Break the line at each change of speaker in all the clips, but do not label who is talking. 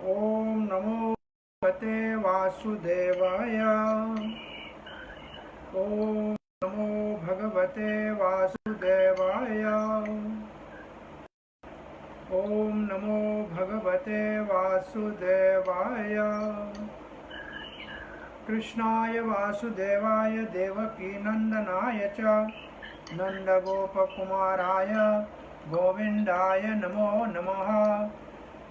ओम नमो भगवते वासुदेवाय। ओम नमो भगवते वासुदेवाय। ओम नमो भगवते वासुदेवाय। कृष्णाय वासुदेवाय देवकी नंदनाय च नंदगोपकुमाराय गोविंदाय नमो नमः।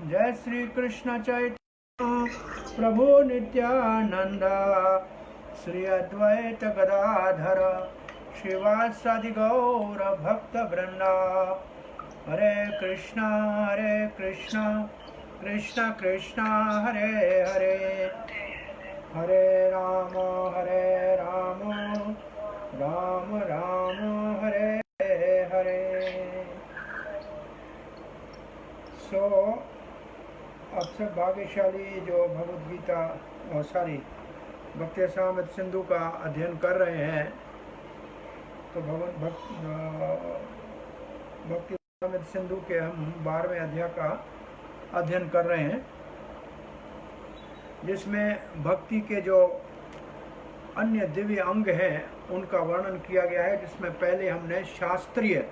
जय श्री कृष्ण चैतन्य प्रभु नित्यानंद श्री अद्वैत गदाधर श्रीवासादि गौर भक्त वृंदा। हरे कृष्णा कृष्ण कृष्ण हरे हरे हरे राम राम राम हरे हरे। अब सब भाग्यशाली जो भगवद गीता और भक्ति रसामृत सिंधु का अध्ययन कर रहे हैं, तो भक्ति रसामृत सिंधु के हम 12वें अध्याय का अध्ययन कर रहे हैं, जिसमें भक्ति के जो अन्य दिव्य अंग हैं उनका वर्णन किया गया है। जिसमें पहले हमने शास्त्रीय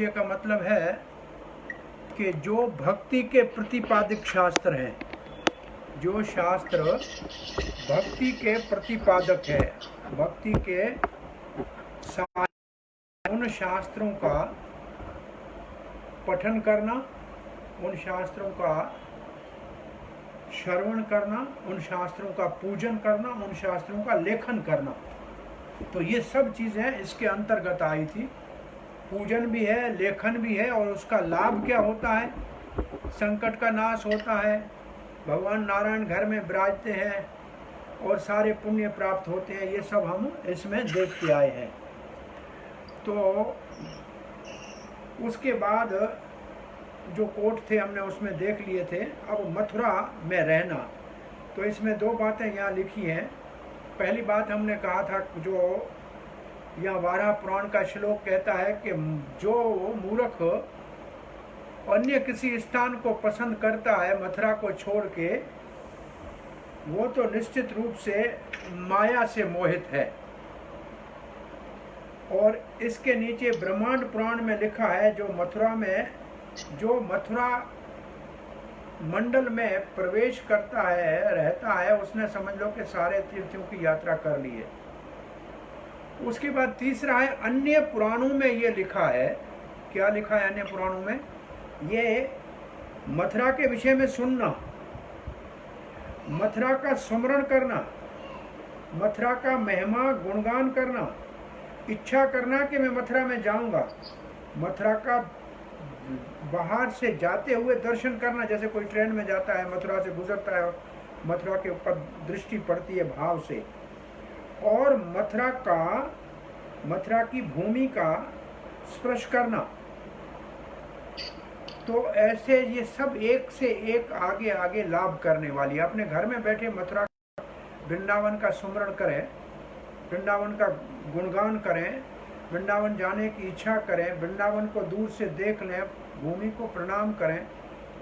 का मतलब है कि जो भक्ति के प्रतिपादक शास्त्र हैं, जो शास्त्र भक्ति के प्रतिपादक है, भक्ति के उन शास्त्रों का पठन करना, उन शास्त्रों का श्रवण करना, उन शास्त्रों का पूजन करना, उन शास्त्रों का लेखन करना। तो ये सब चीज़ें इसके अंतर्गत आई थी। पूजन भी है, लेखन भी है, और उसका लाभ क्या होता है? संकट का नाश होता है, भगवान नारायण घर में विराजते हैं और सारे पुण्य प्राप्त होते हैं। ये सब हम इसमें देख के आए हैं। तो उसके बाद जो कोट थे हमने उसमें देख लिए थे। अब मथुरा में रहना, तो इसमें 2 बातें यहाँ लिखी हैं। पहली बात हमने कहा था, जो यहाँ वाराह पुराण का श्लोक कहता है कि जो मूर्ख अन्य किसी स्थान को पसंद करता है मथुरा को छोड़ के, वो तो निश्चित रूप से माया से मोहित है। और इसके नीचे ब्रह्मांड पुराण में लिखा है, जो मथुरा मंडल में प्रवेश करता है, रहता है, उसने समझ लो कि सारे तीर्थों की यात्रा कर ली है। उसके बाद तीसरा है, अन्य पुराणों में ये लिखा है। क्या लिखा है अन्य पुराणों में? ये मथुरा के विषय में सुनना, मथुरा का स्मरण करना, मथुरा का महिमा गुणगान करना, इच्छा करना कि मैं मथुरा में जाऊंगा, मथुरा का बाहर से जाते हुए दर्शन करना, जैसे कोई ट्रेन में जाता है, मथुरा से गुजरता है और मथुरा के ऊपर दृष्टि पड़ती है भाव से, और मथुरा की भूमि का स्पर्श करना। तो ऐसे ये सब एक से एक आगे आगे लाभ करने वाली। अपने घर में बैठे मथुरा वृंदावन का स्मरण करें, वृंदावन का गुणगान करें, वृंदावन जाने की इच्छा करें, वृंदावन को दूर से देख लें, भूमि को प्रणाम करें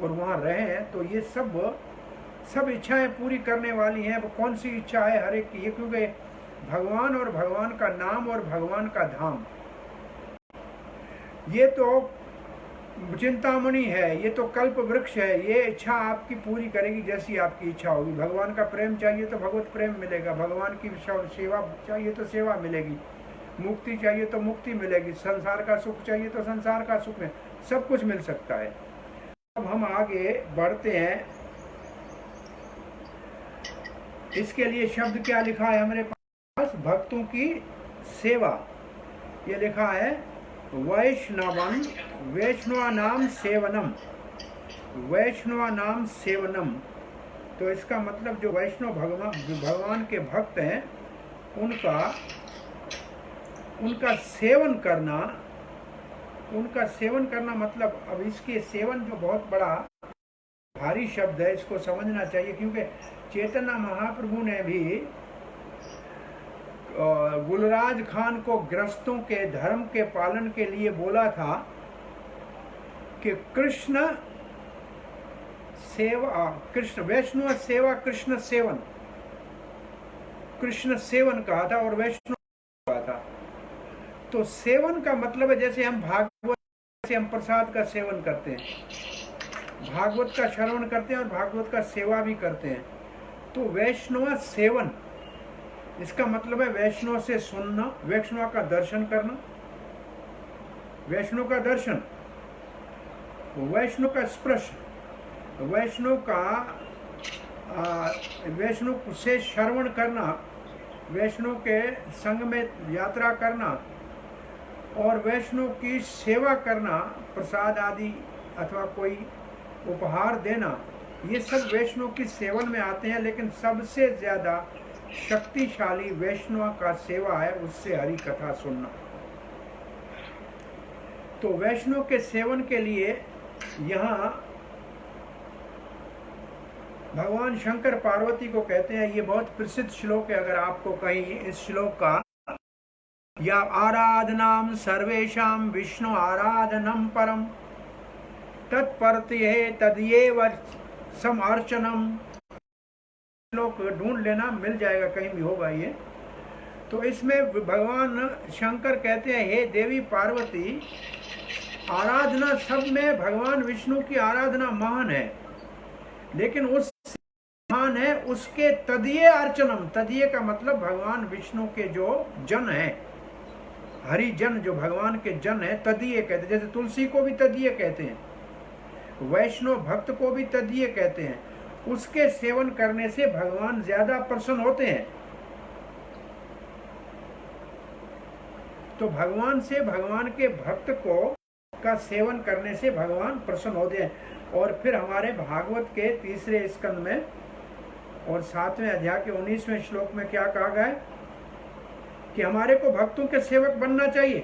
और वहाँ रहें, तो ये सब इच्छाएं पूरी करने वाली हैं। वो कौन सी इच्छा है? हर एक की। ये क्योंकि भगवान और भगवान का नाम और भगवान का धाम, ये तो चिंतामणि है, ये तो कल्प वृक्ष है। ये इच्छा आपकी पूरी करेगी जैसी आपकी इच्छा होगी। भगवान का प्रेम चाहिए तो भगवत प्रेम मिलेगा, भगवान की सेवा चाहिए तो सेवा मिलेगी, मुक्ति चाहिए तो मुक्ति मिलेगी, संसार का सुख चाहिए तो संसार का सुख में सब कुछ मिल सकता है। अब हम आगे बढ़ते हैं। इसके लिए शब्द क्या लिखा है हमारे पास? भक्तों की सेवा। ये लिखा है वैष्णवानाम सेवनम। तो इसका मतलब जो वैष्णव भगवान के भक्त हैं, उनका सेवन करना मतलब, अब इसके सेवन जो बहुत बड़ा भारी शब्द है, इसको समझना चाहिए। क्योंकि चैतन्य महाप्रभु ने भी गुलराज खान को गृहस्थों के धर्म के पालन के लिए बोला था कि कृष्ण सेवा कृष्ण, वैष्णव सेवा कृष्ण सेवन, कृष्ण सेवन कहा था और वैष्णव कहा था। तो सेवन का मतलब है जैसे हम भागवत, जैसे हम प्रसाद का सेवन करते हैं, भागवत का श्रवण करते हैं और भागवत का सेवा भी करते हैं। तो वैष्णव सेवन, इसका मतलब है वैष्णव से सुनना, वैष्णव का दर्शन करना, वैष्णव का दर्शन, वैष्णव का स्पर्श, वैष्णव का वैष्णव से श्रवण करना, वैष्णव के संग में यात्रा करना और वैष्णव की सेवा करना, प्रसाद आदि अथवा कोई उपहार देना, ये सब वैष्णव की सेवन में आते हैं। लेकिन सबसे ज़्यादा शक्तिशाली वैष्णव का सेवा है, उससे हरि कथा सुनना। तो वैष्णव के सेवन के लिए यहाँ भगवान शंकर पार्वती को कहते हैं, ये बहुत प्रसिद्ध श्लोक है। अगर आपको कहीं इस श्लोक का, या आराधनाम सर्वेशाम विष्णु आराधनम परम तत्परते तदयेव समर्चनम, श्लोक ढूंढ लेना, मिल जाएगा, कहीं भी होगा ये। तो इसमें भगवान शंकर कहते हैं, हे देवी पार्वती, आराधना सब में भगवान विष्णु की आराधना महान है, लेकिन उस महान है उसके तदीय अर्चनम, तदीय का मतलब भगवान विष्णु के जो जन है, हरिजन जो भगवान के जन है, तदीय कहते हैं। जैसे तुलसी को भी तदीय कहते हैं, वैष्णव भक्त को भी तदीय कहते हैं। उसके सेवन करने से भगवान ज्यादा प्रसन्न होते हैं। तो भगवान से, भगवान के भक्त को का सेवन करने से भगवान प्रसन्न होते हैं। और फिर हमारे भागवत के तीसरे स्कंद में और 7वें अध्याय के 19वें श्लोक में क्या कहा गया है कि हमारे को भक्तों के सेवक बनना चाहिए,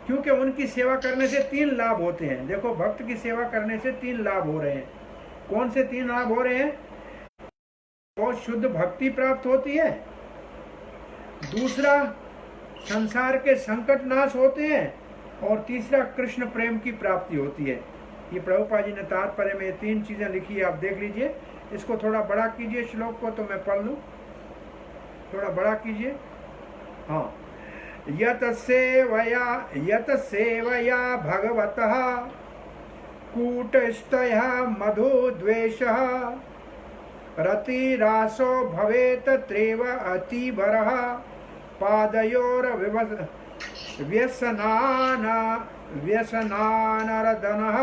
क्योंकि उनकी सेवा करने से 3 लाभ होते हैं। देखो, भक्त की सेवा करने से 3 लाभ हो रहे हैं। कौन से 3 लाभ हो रहे हैं? तो शुद्ध भक्ति प्राप्त होती है, दूसरा संसार के संकट नाश होते हैं, और तीसरा कृष्ण प्रेम की प्राप्ति होती है। ये प्रभुपाद जी ने तात्पर्य में 3 चीजें लिखी है, आप देख लीजिए। इसको थोड़ा बड़ा कीजिए श्लोक को, तो मैं पढ़ लूं, थोड़ा बड़ा कीजिए। हाँ, यत सेवया भगवतः कूटस्थयः मधुद्वेषः रतिरासो भवेत त्रेव अतिभरः व्यसनानर्दनः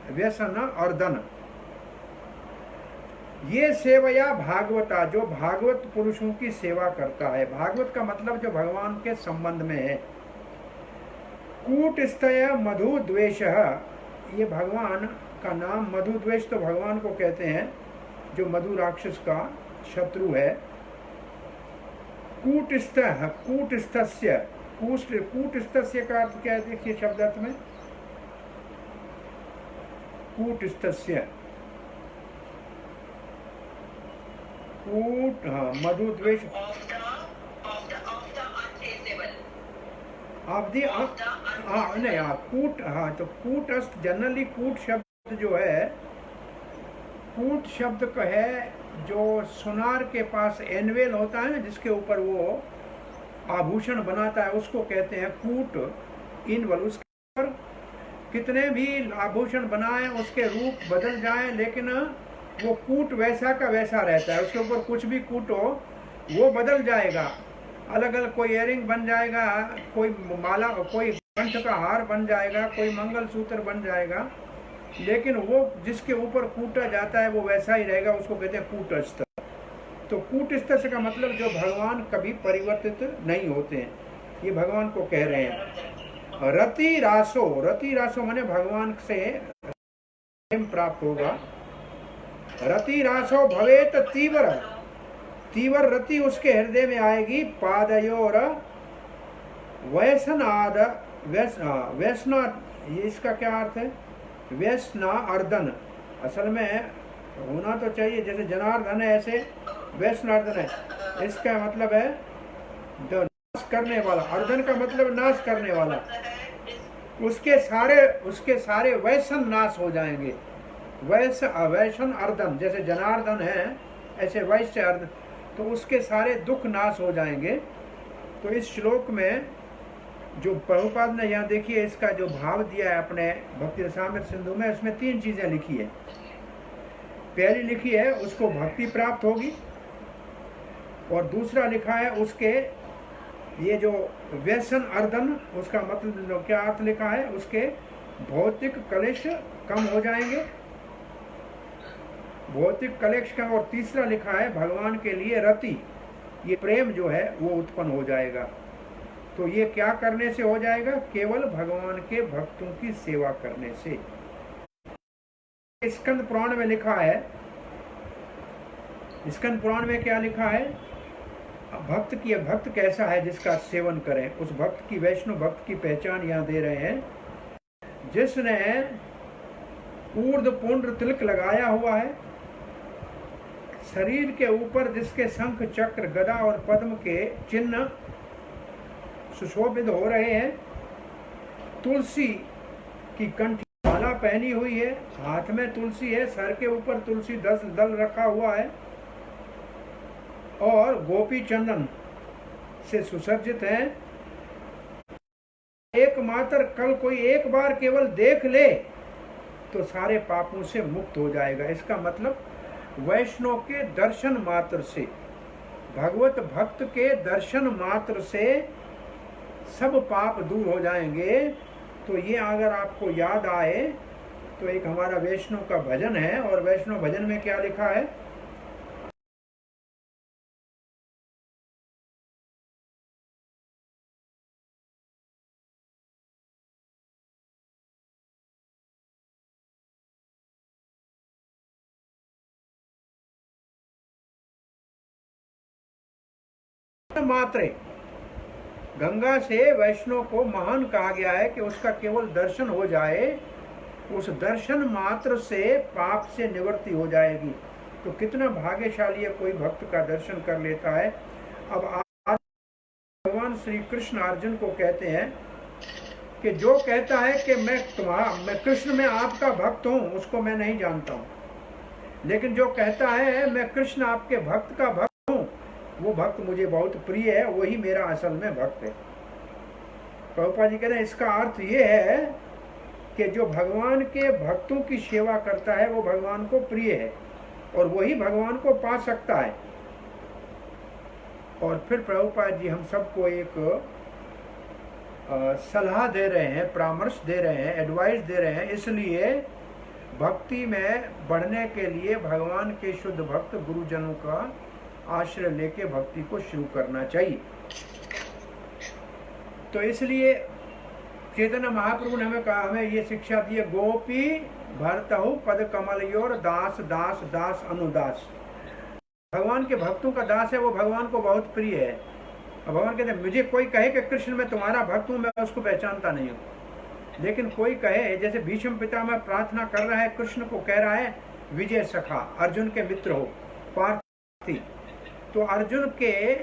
व्यसन अर्दन। ये सेवया भागवता, जो भागवत पुरुषों की सेवा करता है। भागवत का मतलब जो भगवान के संबंध में है। कूटस्थय मधु द्वेष, ये भगवान का नाम। मधु द्वेष तो भगवान को कहते हैं, जो मधु राक्षस का शत्रु है। कूटस्थ, कूटस्थस्य, कूटस्थस्य का अर्थ क्या है? देखिए शब्दार्थ में, कूटस्थस्य, कूट, हाँ, मधु द्वेष, आप दी, हाँ नहीं, हाँ कूट, हाँ तो कूटस्थ, जनरली कूट शब्द जो है, कूट शब्द का है जो सुनार के पास एनवेल होता है ना, जिसके ऊपर वो आभूषण बनाता है, उसको कहते हैं कूट इनवल। उसके ऊपर कितने भी आभूषण बनाए, उसके रूप बदल जाए, लेकिन वो कूट वैसा का वैसा रहता है। उसके ऊपर कुछ भी कूटो वो बदल जाएगा, अलग अलग, कोई इयरिंग बन जाएगा, कोई माला, कोई कंठ का हार बन जाएगा, कोई मंगलसूत्र बन जाएगा, लेकिन वो जिसके ऊपर कूटा जाता है वो वैसा ही रहेगा। उसको कहते हैं कूटस्थ। तो कूटस्थ का मतलब जो भगवान कभी परिवर्तित नहीं होते हैं, ये भगवान को कह रहे हैं। रति रासो, रति रासो माने भगवान से प्रेम प्राप्त होगा। रति रासो भवेत तीव्र, तीव्र रति उसके हृदय में आएगी। पादयोर वैसनाद, वैष्णा, ये इसका क्या अर्थ है? व्यसना अर्दन, असल में होना तो चाहिए जैसे जनार्दन है, ऐसे व्यसनार्दन है। इसका मतलब है नाश करने वाला। अर्दन का मतलब नाश करने वाला। उसके सारे वैसन नाश हो जाएंगे। वैश्य अवैशन अर्दन, जैसे जनार्दन है ऐसे वैश्य अर्दन, तो उसके सारे दुख नाश हो जाएंगे। तो इस श्लोक में जो प्रभुपाद ने यहाँ देखिए इसका जो भाव दिया है अपने भक्ति रसामृत सिंधु में, उसमें 3 चीजें लिखी है। पहली लिखी है उसको भक्ति प्राप्त होगी, और दूसरा लिखा है उसके ये जो व्यसन अर्दन, उसका मतलब क्या अर्थ लिखा है, उसके भौतिक कलेश कम हो जाएंगे, भौतिक कलेश कम। और तीसरा लिखा है भगवान के लिए रति, ये प्रेम जो है वो उत्पन्न हो जाएगा। तो ये क्या करने से हो जाएगा? केवल भगवान के भक्तों की सेवा करने से। स्कंद पुराण में लिखा है, स्कंद पुराण में क्या लिखा है? भक्त कैसा है जिसका सेवन करें, उस भक्त की, वैष्णव भक्त की पहचान यहाँ दे रहे हैं। जिसने ऊर्ध्व पुंड्र तिलक लगाया हुआ है, शरीर के ऊपर जिसके शंख चक्र गदा और पद्म के चिन्ह सुशोभित हो रहे हैं, तुलसी की कंठी माला पहनी हुई है, हाथ में तुलसी है, सर के ऊपर तुलसी दल रखा हुआ है, और गोपी चंदन से सुसज्जित है। एकमात्र कल कोई एक बार केवल देख ले तो सारे पापों से मुक्त हो जाएगा। इसका मतलब वैष्णव के दर्शन मात्र से, भगवत भक्त के दर्शन मात्र से सब पाप दूर हो जाएंगे। तो ये अगर आपको याद आए तो एक हमारा वैष्णव का भजन है, और वैष्णव भजन में क्या लिखा है? मात्र गंगा से वैष्णव को महान कहा गया है कि उसका केवल दर्शन हो जाए, उस दर्शन मात्र से पाप से निवृत्ति हो जाएगी। तो कितना भाग्यशाली है कोई भक्त का दर्शन कर लेता है। अब आज भगवान श्री कृष्ण अर्जुन को कहते हैं कि जो कहता है कि मैं कृष्ण में आपका भक्त हूं, उसको मैं नहीं जानता हूं, लेकिन जो कहता है मैं कृष्ण आपके भक्त का भक्त हूं, वो भक्त मुझे बहुत प्रिय है, वही मेरा असल में भक्त है। प्रभुपाद जी कहते हैं इसका अर्थ ये है कि जो भगवान के भक्तों की सेवा करता है वो भगवान को प्रिय है, और वही भगवान को पा सकता है। और फिर प्रभुपाद जी हम सबको एक सलाह दे रहे हैं, परामर्श दे रहे हैं, एडवाइस दे रहे हैं। इसलिए भक्ति में बढ़ने के लिए भगवान के शुद्ध भक्त गुरुजनों का आश्रय लेके भक्ति को शुरू करना चाहिए। तो इसलिए चैतन्य महाप्रभु ने हमें कहा, हमें ये शिक्षा दी है, गोपी भरतहु पद कमलयोर दास दास दास अनुदास। भगवान के भक्तों का दास है, वो भगवान को बहुत प्रिय है। और भगवान कहते हैं मुझे कोई कहे कि कृष्ण मैं तुम्हारा भक्त हूं, मैं उसको पहचानता नहीं हूं। लेकिन कोई कहे, जैसे भीष्म पितामह प्रार्थना कर रहा है, कृष्ण को कह रहा है विजय सखा, अर्जुन के मित्र हो, पार्थी, तो अर्जुन के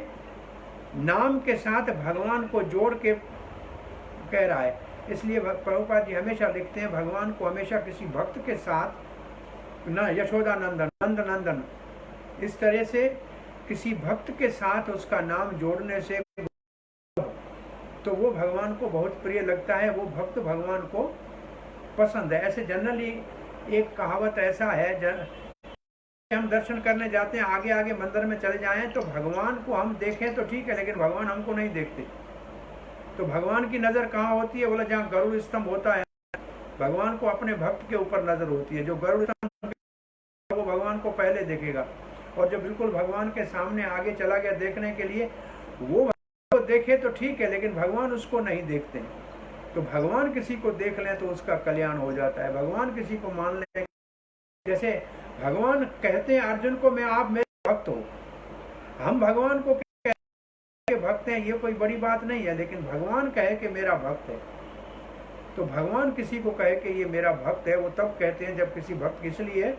नाम के साथ भगवान को जोड़ के कह रहा है। इसलिए प्रभुपाद जी हमेशा लिखते हैं भगवान को हमेशा किसी भक्त के साथ न यशोदा नंदन, नंद नंदन, इस तरह से किसी भक्त के साथ उसका नाम जोड़ने से तो वो भगवान को बहुत प्रिय लगता है, वो भक्त भगवान को पसंद है। ऐसे जनरली एक कहावत ऐसा है, हम दर्शन करने जाते हैं, आगे आगे मंदिर में चले जाएं तो भगवान को हम देखें तो ठीक है, लेकिन भगवान हमको नहीं देखते। तो भगवान की नजर कहाँ होती है? बोला जहाँ गरुड़ स्तंभ होता है, भगवान को अपने भक्त के ऊपर नजर होती है। जो गरुड़ स्तंभ वो भगवान को पहले देखेगा, और जो बिल्कुल भगवान के सामने आगे चला गया देखने के लिए, वो देखे तो ठीक है, लेकिन भगवान उसको नहीं देखते। तो भगवान किसी को देख लें तो उसका कल्याण हो जाता है। भगवान किसी को मान लें, जैसे भगवान कहते हैं अर्जुन को मैं आप मेरे भक्त हो, हम भगवान को भक्त हैं, ये कोई बड़ी बात नहीं है, लेकिन भगवान कहे कि मेरा भक्त है। तो भगवान किसी को कहे कि ये मेरा भक्त है, वो तब कहते हैं जब किसी भक्त, इसलिए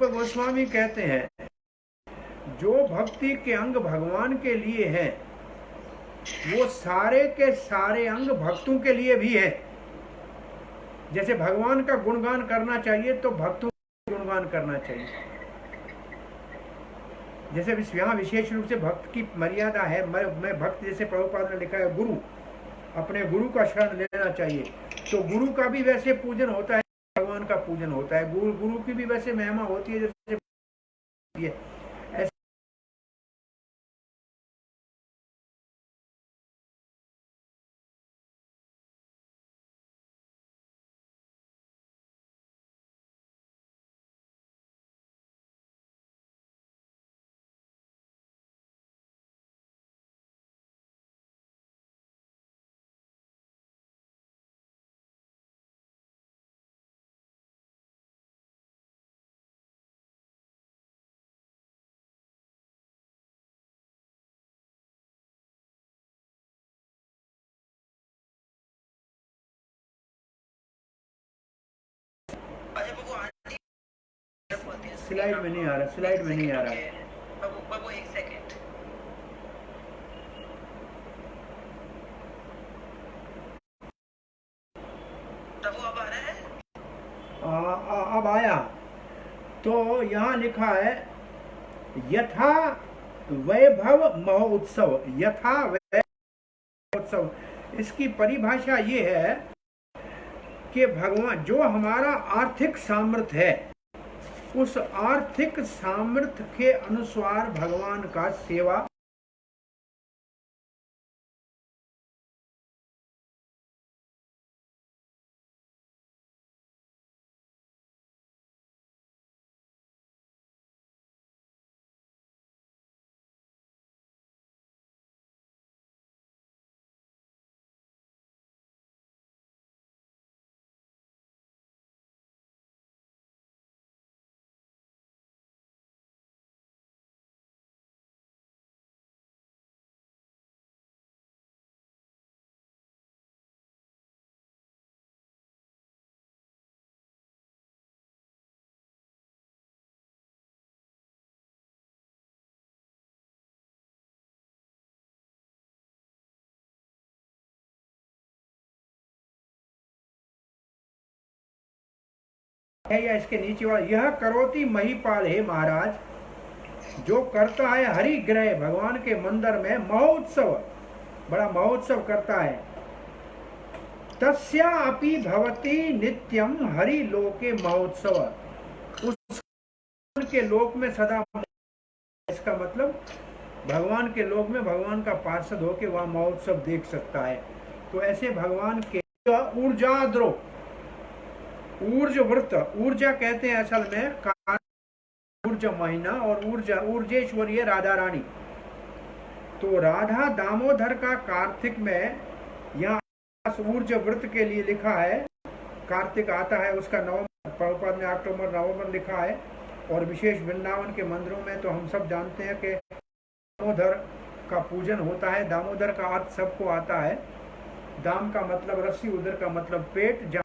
रूप गोस्वामी कहते हैं जो भक्ति के अंग भगवान के लिए हैं वो सारे के सारे अंग भक्तों के लिए भी है। जैसे भगवान का गुणगान करना चाहिए तो भक्तों का गुणगान करना चाहिए। जैसे यहाँ विशेष रूप से भक्त की मर्यादा है। मैं भक्त, जैसे प्रभुपाद ने लिखा है, गुरु, अपने गुरु का शरण लेना चाहिए, तो गुरु का भी वैसे पूजन होता है, भगवान का पूजन होता है। गुरु की भी वैसे महिमा होती है जैसे ऐसे। स्लाइड में नहीं आ रहा, स्लाइड में नहीं आ रहा।
बाबू एक सेकंड। बाबू अब आ रहा है?
अब आया। तो यहाँ लिखा है यथा वैभव महोत्सव, यथा वैभव महोत्सव। इसकी परिभाषा ये है कि भगवान जो हमारा आर्थिक सामर्थ्य है उस आर्थिक सामर्थ्य के अनुसार भगवान का सेवा है, या इसके नीचे वाला यह करोति महिपाल, है महाराज जो करता है हरि ग्रह, भगवान के मंदिर में महोत्सव, बड़ा महोत्सव करता है, तस्या अपि भवति नित्यम हरि लोके महोत्सव, उस के लोक में सदा। इसका मतलब भगवान के लोक में भगवान का पार्षद होके वहां महोत्सव देख सकता है। तो ऐसे भगवान के ऊर्जाद्रो, ऊर्ज व्रत, ऊर्जा कहते हैं असल में ऊर्जा महीना, और ऊर्जा ऊर्जेश्वरी है राधा रानी। तो राधा दामोदर का कार्तिक में यहाँ ऊर्ज व्रत के लिए लिखा है। कार्तिक आता है उसका नवंबर, प्रभुपाद ने अक्टूबर नवंबर लिखा है। और विशेष वृंदावन के मंदिरों में तो हम सब जानते हैं कि दामोदर का पूजन होता है। दामोदर का अर्थ सबको आता है। दाम का मतलब रस्सी, उदर का मतलब पेट।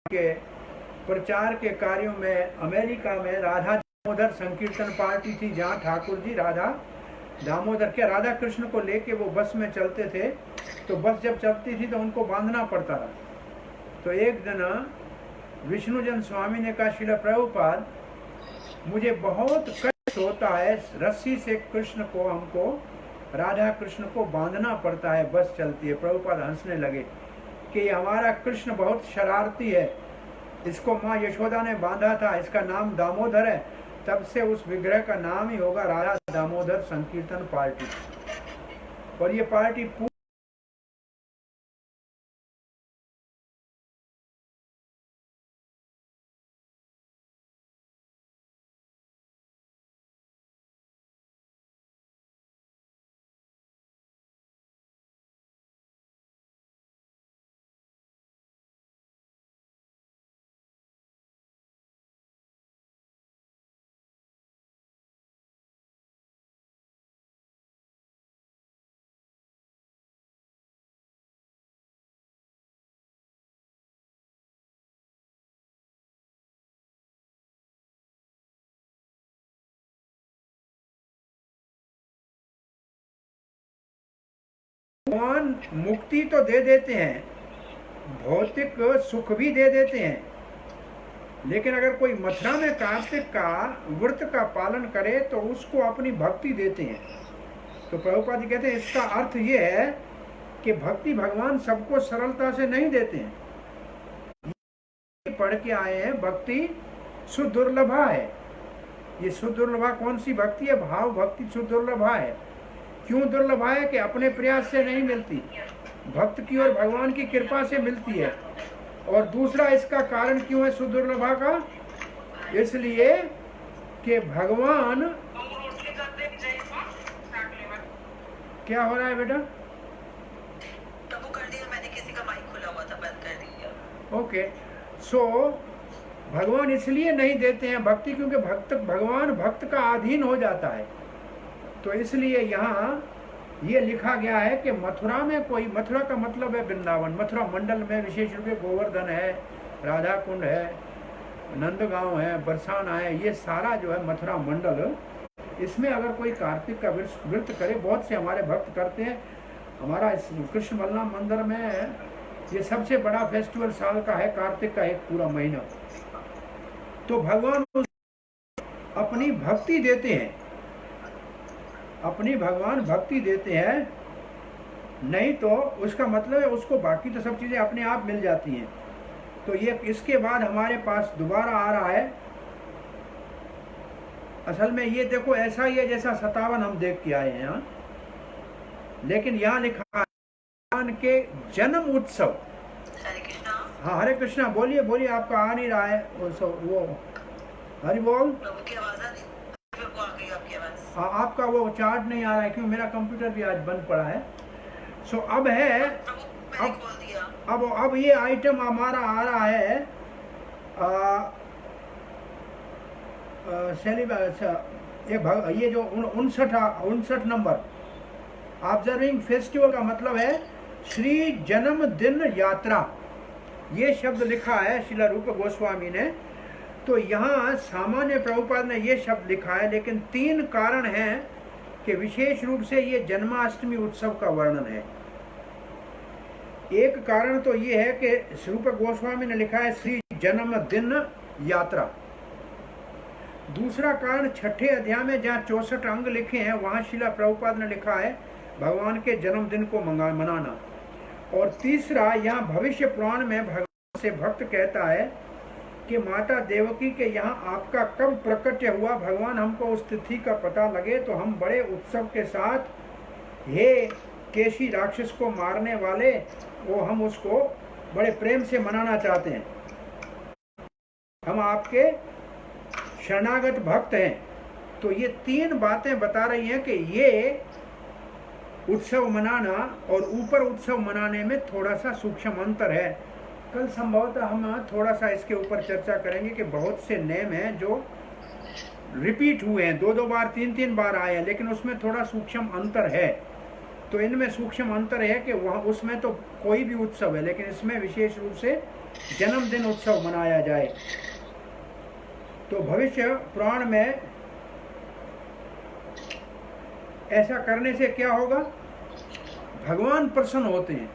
के प्रचार के कार्यों में अमेरिका में राधा दामोदर संकीर्तन पार्टी थी, जहाँ ठाकुर जी राधा दामोदर के राधा कृष्ण को लेके वो बस में चलते थे। तो बस जब चलती थी तो उनको बांधना पड़ता था। तो एक दिन विष्णुजन स्वामी ने कहा, श्रील प्रभुपाद मुझे बहुत कष्ट होता है, रस्सी से कृष्ण को, हमको राधा कृष्ण को बांधना पड़ता है, बस चलती है। प्रभुपाद हंसने लगे कि हमारा कृष्ण बहुत शरारती है, इसको माँ यशोदा ने बांधा था, इसका नाम दामोदर है, तब से उस विग्रह का नाम ही होगा राधा दामोदर संकीर्तन पार्टी। और ये पार्टी भगवान मुक्ति तो दे देते हैं, भौतिक सुख भी दे देते हैं, लेकिन अगर कोई मथुरा में कार्तिक का व्रत का पालन करे तो उसको अपनी भक्ति देते हैं। तो प्रभुपाद जी कहते हैं इसका अर्थ ये है कि भक्ति भगवान सबको सरलता से नहीं देते हैं। पढ़ के आए हैं, भक्ति सुदुर्लभा है। ये सुदुर्लभा कौन सी भक्ति है? भाव भक्ति सुदुर्लभा है। क्यों दुर्लभा है? कि अपने प्रयास से नहीं मिलती, भक्त की और भगवान की कृपा से मिलती है। और दूसरा इसका कारण क्यों है सुदुर्लभा का? इसलिए कि भगवान, क्या हो रहा है बेटा?
प्रभु कर दिया, मैंने किसी का माइक खुला हुआ था, बंद कर दिया।
ओके, सो भगवान इसलिए नहीं देते हैं भक्ति क्योंकि भगवान भक्त का अधीन हो जाता है। तो इसलिए यहाँ ये लिखा गया है कि मथुरा में कोई, मथुरा का मतलब है वृंदावन, मथुरा मंडल में विशेष रूप से गोवर्धन है, राधा कुंड है, नंदगांव है, बरसाना है, ये सारा जो है मथुरा मंडल, इसमें अगर कोई कार्तिक का व्रत करे, बहुत से हमारे भक्त करते हैं। हमारा इस कृष्ण बलराम मंदिर में ये सबसे बड़ा फेस्टिवल साल का है, कार्तिक का एक पूरा महीना। तो भगवान अपनी भक्ति देते हैं, अपनी भगवान भक्ति देते हैं, नहीं तो उसका मतलब है उसको बाकी तो सब चीज़ें अपने आप मिल जाती हैं। तो ये इसके बाद हमारे पास दोबारा आ रहा है। असल में ये देखो ऐसा ही है जैसा 57 हम देख के आए हैं यहाँ, लेकिन यहाँ लिखा है भगवान के जन्म उत्सव।
हरे कृष्णा।
हाँ हरे कृष्णा, बोलिए बोलिए, आपका आ नहीं रहा है वो हरि बोल।
प्रभु की आवाज आ रही, प्रभु आ गई आपकी आवाज।
हाँ आपका वो चार्ट नहीं आ रहा है क्यों? मेरा कंप्यूटर भी आज बंद पड़ा है। सो अब है,
प्रभु मैंने खोल दिया।
अब ये आइटम हमारा आ रहा है ये जो 59 नंबर ऑब्जर्विंग फेस्टिवल का मतलब है श्री जन्मदिन यात्रा। ये शब्द लिखा है श्रील रूप गोस्वामी ने। तो यहाँ सामान्य प्रभुपाद ने ये शब्द लिखा है, लेकिन 3 कारण हैं कि विशेष रूप से ये जन्माष्टमी उत्सव का वर्णन है। एक कारण तो ये है कि रूप गोस्वामी ने लिखा है श्री जन्मदिन यात्रा। दूसरा कारण 6ठे अध्याय में जहाँ 64 अंग लिखे हैं वहाँ श्रील प्रभुपाद ने लिखा है भगवान के जन्मदिन को मनाना। और तीसरा यहाँ भविष्य पुराण में भगवान से भक्त कहता है कि माता देवकी के यहाँ आपका कब प्रकट हुआ, भगवान हमको उस तिथि का पता लगे तो हम बड़े उत्सव के साथ, हे केशी राक्षस को मारने वाले, वो हम उसको बड़े प्रेम से मनाना चाहते हैं। हम आपके शरणागत भक्त हैं। तो ये 3 बातें बता रही हैं कि ये उत्सव मनाना और ऊपर उत्सव मनाने में थोड़ा सा सूक्ष्म अंतर है। कल संभवतः हम थोड़ा सा इसके ऊपर चर्चा करेंगे कि बहुत से नेम हैं जो रिपीट हुए हैं, 2-2 बार 3-3 बार आए हैं, लेकिन उसमें थोड़ा सूक्ष्म अंतर है। तो इनमें सूक्ष्म अंतर है कि वहाँ उसमें तो कोई भी उत्सव है, लेकिन इसमें विशेष रूप से जन्मदिन उत्सव मनाया जाए। तो भविष्य पुराण में ऐसा करने से क्या होगा? भगवान प्रसन्न होते हैं।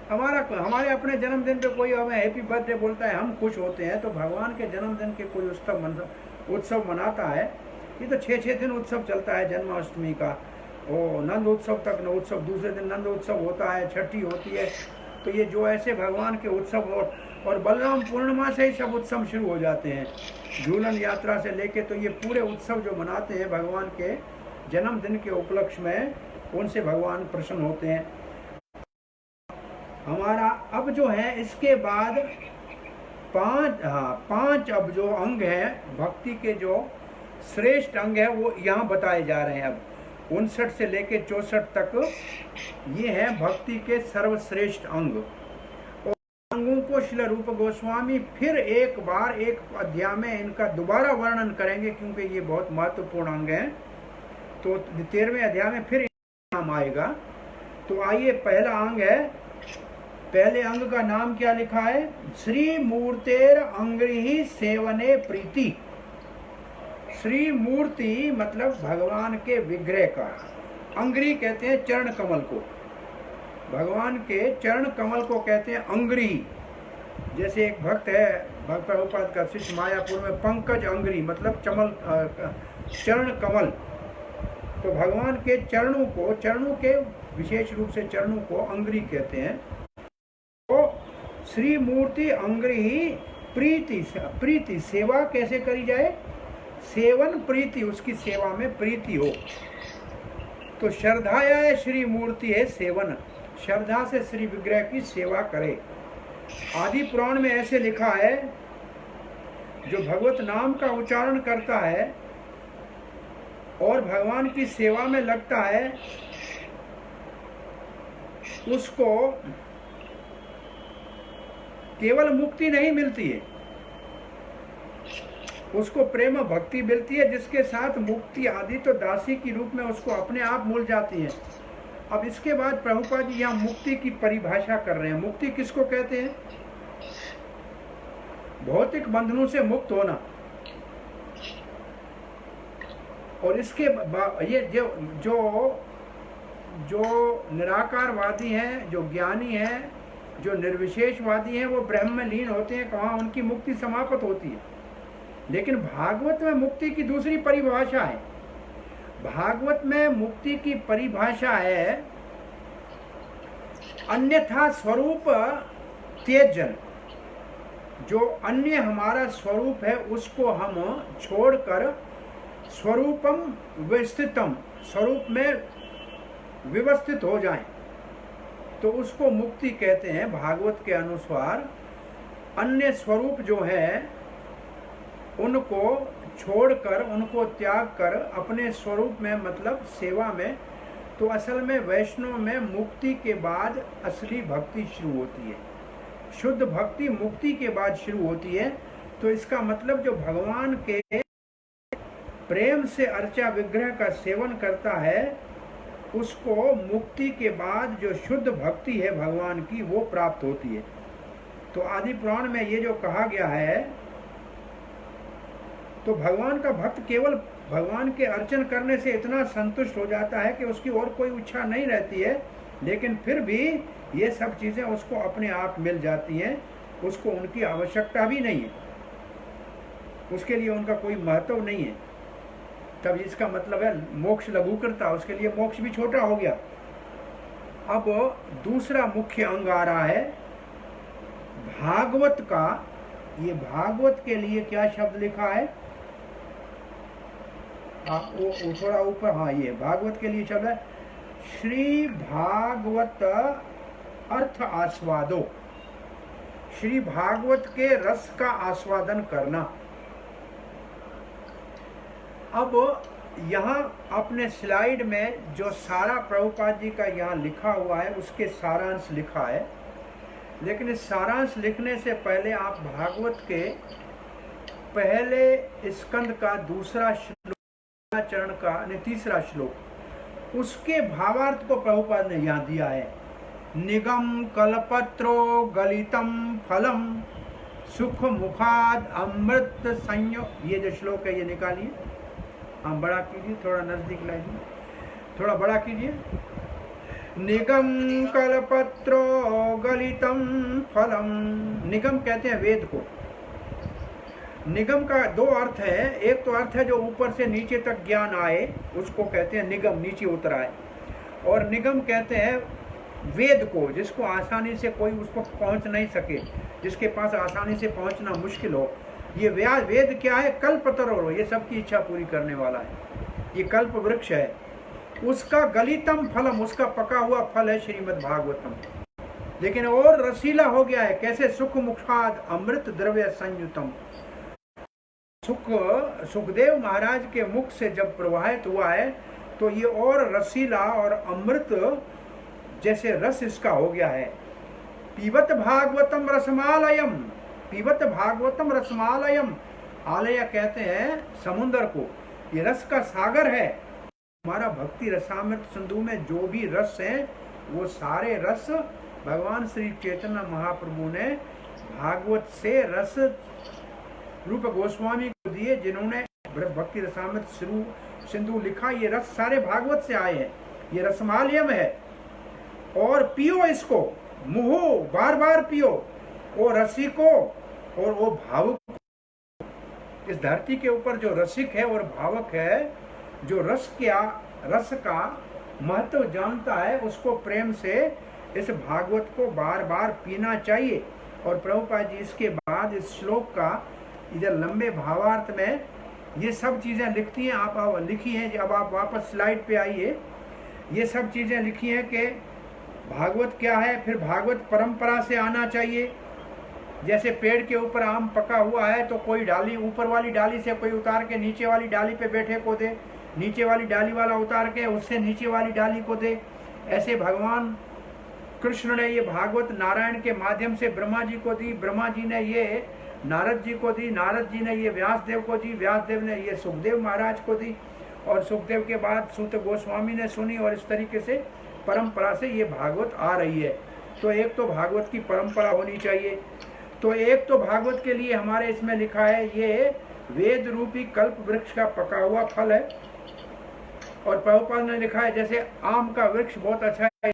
हमारे अपने जन्मदिन पे कोई हमें हैप्पी बर्थडे बोलता है, हम खुश होते हैं। तो भगवान के जन्मदिन के कोई उत्सव मनाता है, ये तो 6-6 दिन उत्सव चलता है जन्माष्टमी का। ओ नंद उत्सव तक न उत्सव, दूसरे दिन नंद उत्सव होता है, छठी होती है। तो ये जो ऐसे भगवान के उत्सव और बलराम पूर्णिमा से ही सब उत्सव शुरू हो जाते हैं, झूलन यात्रा से लेके। तो ये पूरे उत्सव जो मनाते हैं भगवान के जन्मदिन के उपलक्ष्य में, उनसे भगवान प्रसन्न होते हैं। हमारा अब जो है इसके बाद पांच अब जो अंग हैं भक्ति के, जो श्रेष्ठ अंग है वो यहाँ बताए जा रहे हैं। अब 59 से लेके 64 तक ये हैं भक्ति के सर्वश्रेष्ठ अंग। और अंगों को श्रील रूप गोस्वामी फिर एक बार एक अध्याय में इनका दोबारा वर्णन करेंगे, क्योंकि ये बहुत महत्वपूर्ण अंग हैं। तो 13वें अध्याय में फिर नाम आएगा। तो आइए, पहला अंग है, पहले अंग का नाम क्या लिखा है? श्री मूर्तेर अंग्रिही सेवने प्रीति। श्री मूर्ति मतलब भगवान के विग्रह का, अंग्री कहते हैं चरण कमल को, भगवान के चरण कमल को कहते हैं अंग्री। जैसे एक भक्त है, भक्त प्रभुपाद का शिष्य मायापुर में, पंकज अंग्री मतलब चरण कमल। तो भगवान के चरणों के विशेष रूप से चरणों को अंग्री कहते हैं। तो श्री मूर्ति अंग्री प्रीति सेवा कैसे करी जाए? सेवन प्रीति, उसकी सेवा में प्रीति हो। तो श्रद्धाया श्री मूर्ति है सेवन, श्रद्धा से श्री विग्रह की सेवा करे। आदि पुराण में ऐसे लिखा है, जो भगवत नाम का उच्चारण करता है और भगवान की सेवा में लगता है, उसको केवल मुक्ति नहीं मिलती है, उसको प्रेम भक्ति मिलती है, जिसके साथ मुक्ति आदि तो दासी की रूप में उसको अपने आप मिल जाती है। अब इसके बाद प्रभुपाद जी यहाँ मुक्ति की परिभाषा कर रहे हैं। मुक्ति किसको कहते हैं? भौतिक बंधनों से मुक्त होना। और इसके ये जो निराकारवादी हैं, जो ज्ञानी हैं, जो निर्विशेषवादी हैं, वो ब्रह्म में लीन होते हैं, वहाँ उनकी मुक्ति समाप्त होती है। लेकिन भागवत में मुक्ति की दूसरी परिभाषा है। भागवत में मुक्ति की परिभाषा है अन्यथा स्वरूप त्यजन। जो अन्य हमारा स्वरूप है उसको हम छोड़कर स्वरूपम व्यवस्थितम, स्वरूप में व्यवस्थित हो जाएं, तो उसको मुक्ति कहते हैं। भागवत के अनुसार अन्य स्वरूप जो है उनको छोड़कर, उनको त्याग कर अपने स्वरूप में मतलब सेवा में, तो असल में वैष्णव में मुक्ति के बाद असली भक्ति शुरू होती है। शुद्ध भक्ति मुक्ति के बाद शुरू होती है। तो इसका मतलब जो भगवान के प्रेम से अर्चा विग्रह का सेवन करता है, उसको मुक्ति के बाद जो शुद्ध भक्ति है भगवान की, वो प्राप्त होती है। तो आदि पुराण में ये जो कहा गया है, तो भगवान का भक्त केवल भगवान के अर्चन करने से इतना संतुष्ट हो जाता है कि उसकी और कोई इच्छा नहीं रहती है, लेकिन फिर भी ये सब चीज़ें उसको अपने आप मिल जाती हैं, उसको उनकी आवश्यकता भी नहीं है, उसके लिए उनका कोई महत्व नहीं है। तब इसका मतलब है मोक्ष लघुकृता, उसके लिए मोक्ष भी छोटा हो गया। अब दूसरा मुख्य अंग आ रहा है भागवत का। ये भागवत के लिए क्या शब्द लिखा है? वो थोड़ा ऊपर, हाँ, ये भागवत के लिए शब्द है श्री भागवत अर्थ आस्वादो। श्री भागवत के रस का आस्वादन करना। अब यहाँ अपने स्लाइड में जो सारा प्रभुपाद जी का यहाँ लिखा हुआ है उसके सारांश लिखा है, लेकिन इस सारांश लिखने से पहले आप भागवत के पहले स्कंद का दूसरा श्लोक, चरण का तीसरा श्लोक, उसके भावार्थ को प्रभुपाद ने यहाँ दिया है। निगम कलपत्रो गलितम फलम सुख मुखाद अमृत संयो। ये जो श्लोक है ये निकालिए, हम बड़ा कीजिए, थोड़ा नजदीक लाइए, थोड़ा बड़ा कीजिए। निगम कलपत्रो गलितम फलम। निगम कहते हैं वेद को। निगम का दो अर्थ है, एक तो अर्थ है जो ऊपर से नीचे तक ज्ञान आए, उसको कहते हैं निगम, नीचे उतर आए। और निगम कहते हैं वेद को, जिसको आसानी से कोई उस पर पहुंच नहीं सके, जिसके पास आसानी से पहुंचना मुश्किल हो। ये वेद क्या है? कल्पतरो, ये सबकी इच्छा पूरी करने वाला है। ये कल्प वृक्ष है, उसका गलितम फलम, उसका पका हुआ फल है श्रीमद् भागवतम। लेकिन और रसीला हो गया है। कैसे? सुख मुखाद अमृत द्रव्य संयुतम। सुखदेव महाराज के मुख से जब प्रवाहित हुआ है तो ये और रसीला और अमृत जैसे रस इसका हो गया है। पीबत भागवतम रसमालयम, पीबत भागवतम रसमालयम। आलय कहते हैं समुद्र को, ये रस का सागर है। हमारा भक्ति रसामृत सिंधु में जो भी रस है वो सारे रस भगवान श्री चैतन्य महाप्रभु ने भागवत से रस रूप गोस्वामी को दिए, जिन्होंने भक्ति रसामृत सिंधु लिखा। ये रस सारे भागवत से आए हैं, ये रसमालयम है। और पियो इसको, मुहो बार बार पियो, वो रसी को और वो भावुक। इस धरती के ऊपर जो रसिक है और भावक है, जो रस का महत्व जानता है, उसको प्रेम से इस भागवत को बार बार पीना चाहिए। और प्रभुपाद जी इसके बाद इस श्लोक का इधर लंबे भावार्थ में ये सब चीज़ें लिखती हैं, आप लिखी हैं। अब आप वापस स्लाइड पे आइए। ये सब चीज़ें लिखी हैं कि भागवत क्या है। फिर भागवत परंपरा से आना चाहिए। जैसे पेड़ के ऊपर आम पका हुआ है तो कोई डाली, ऊपर वाली डाली से कोई उतार के नीचे वाली डाली पे बैठे को दे, नीचे वाली डाली वाला उतार के उससे नीचे वाली डाली को दे। ऐसे भगवान कृष्ण ने ये भागवत नारायण के माध्यम से ब्रह्मा जी को दी, ब्रह्मा जी ने ये नारद जी को दी, नारद जी ने ये व्यासदेव को दी, व्यासदेव ने ये सुखदेव महाराज को दी, और सुखदेव के बाद सूत गोस्वामी ने सुनी। और इस तरीके से परंपरा से ये भागवत आ रही है। तो एक तो भागवत की परंपरा होनी चाहिए। तो एक तो भागवत के लिए हमारे इसमें लिखा है ये वेद रूपी कल्प वृक्ष का पका हुआ फल है। और प्रभुपाद ने लिखा है जैसे आम का वृक्ष बहुत अच्छा है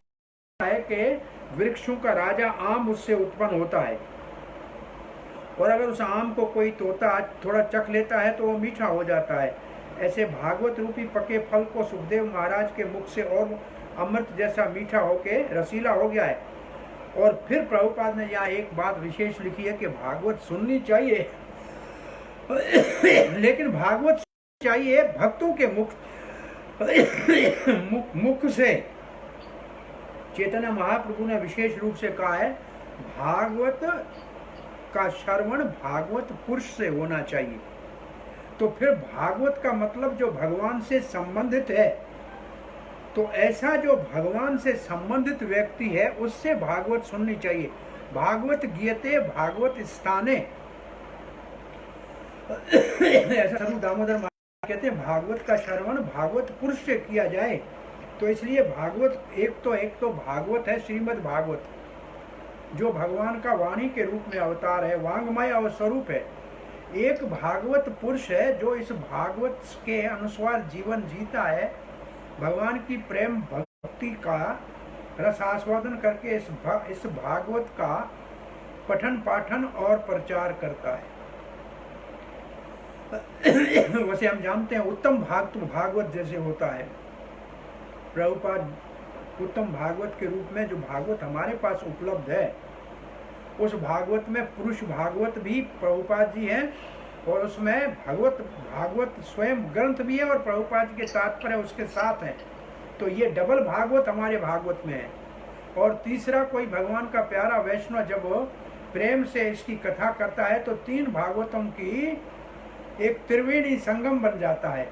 कि वृक्षों का राजा आम उससे उत्पन्न होता है, और अगर उस आम को कोई तोता थोड़ा चख लेता है तो वो मीठा हो जाता है। ऐसे भागवत रूपी पके फल को सुखदेव महाराज के मुख से और अमृत जैसा मीठा होके रसीला हो गया है। और फिर प्रभुपाद ने यहाँ एक बात विशेष लिखी है कि भागवत सुननी चाहिए, लेकिन भागवत चाहिए भक्तों के मुख से। चैतन्य महाप्रभु ने विशेष रूप से कहा है भागवत का श्रवण भागवत पुरुष से होना चाहिए। तो फिर भागवत का मतलब जो भगवान से संबंधित है, तो ऐसा जो भगवान से संबंधित व्यक्ति है उससे भागवत सुननी चाहिए। भागवत गीयते भागवत स्थाने, ऐसा सरु दामोदर महाराज कहते हैं भागवत का श्रवण भागवत पुरुष से किया जाए। तो इसलिए भागवत एक तो भागवत है श्रीमद् भागवत, जो भगवान का वाणी के रूप में अवतार है, वांगमय और स्वरूप है। एक भागवत पुरुष है जो इस भागवत के अनुसार जीवन जीता है, भगवान की प्रेम भक्ति का रस आस्वादन करके इस भागवत का पठन पाठन और प्रचार करता है। वैसे हम जानते हैं उत्तम भागवत जैसे होता है। प्रभुपाद उत्तम भागवत के रूप में जो भागवत हमारे पास उपलब्ध है, उस भागवत में पुरुष भागवत भी प्रभुपाद जी हैं, और उसमें भागवत स्वयं ग्रंथ भी है और प्रभुपाद के तात्पर्य उसके साथ हैं। तो ये डबल भागवत हमारे भागवत में है। और तीसरा कोई भगवान का प्यारा वैष्णव जब प्रेम से इसकी कथा करता है तो 3 भागवतों की एक त्रिवेणी संगम बन जाता है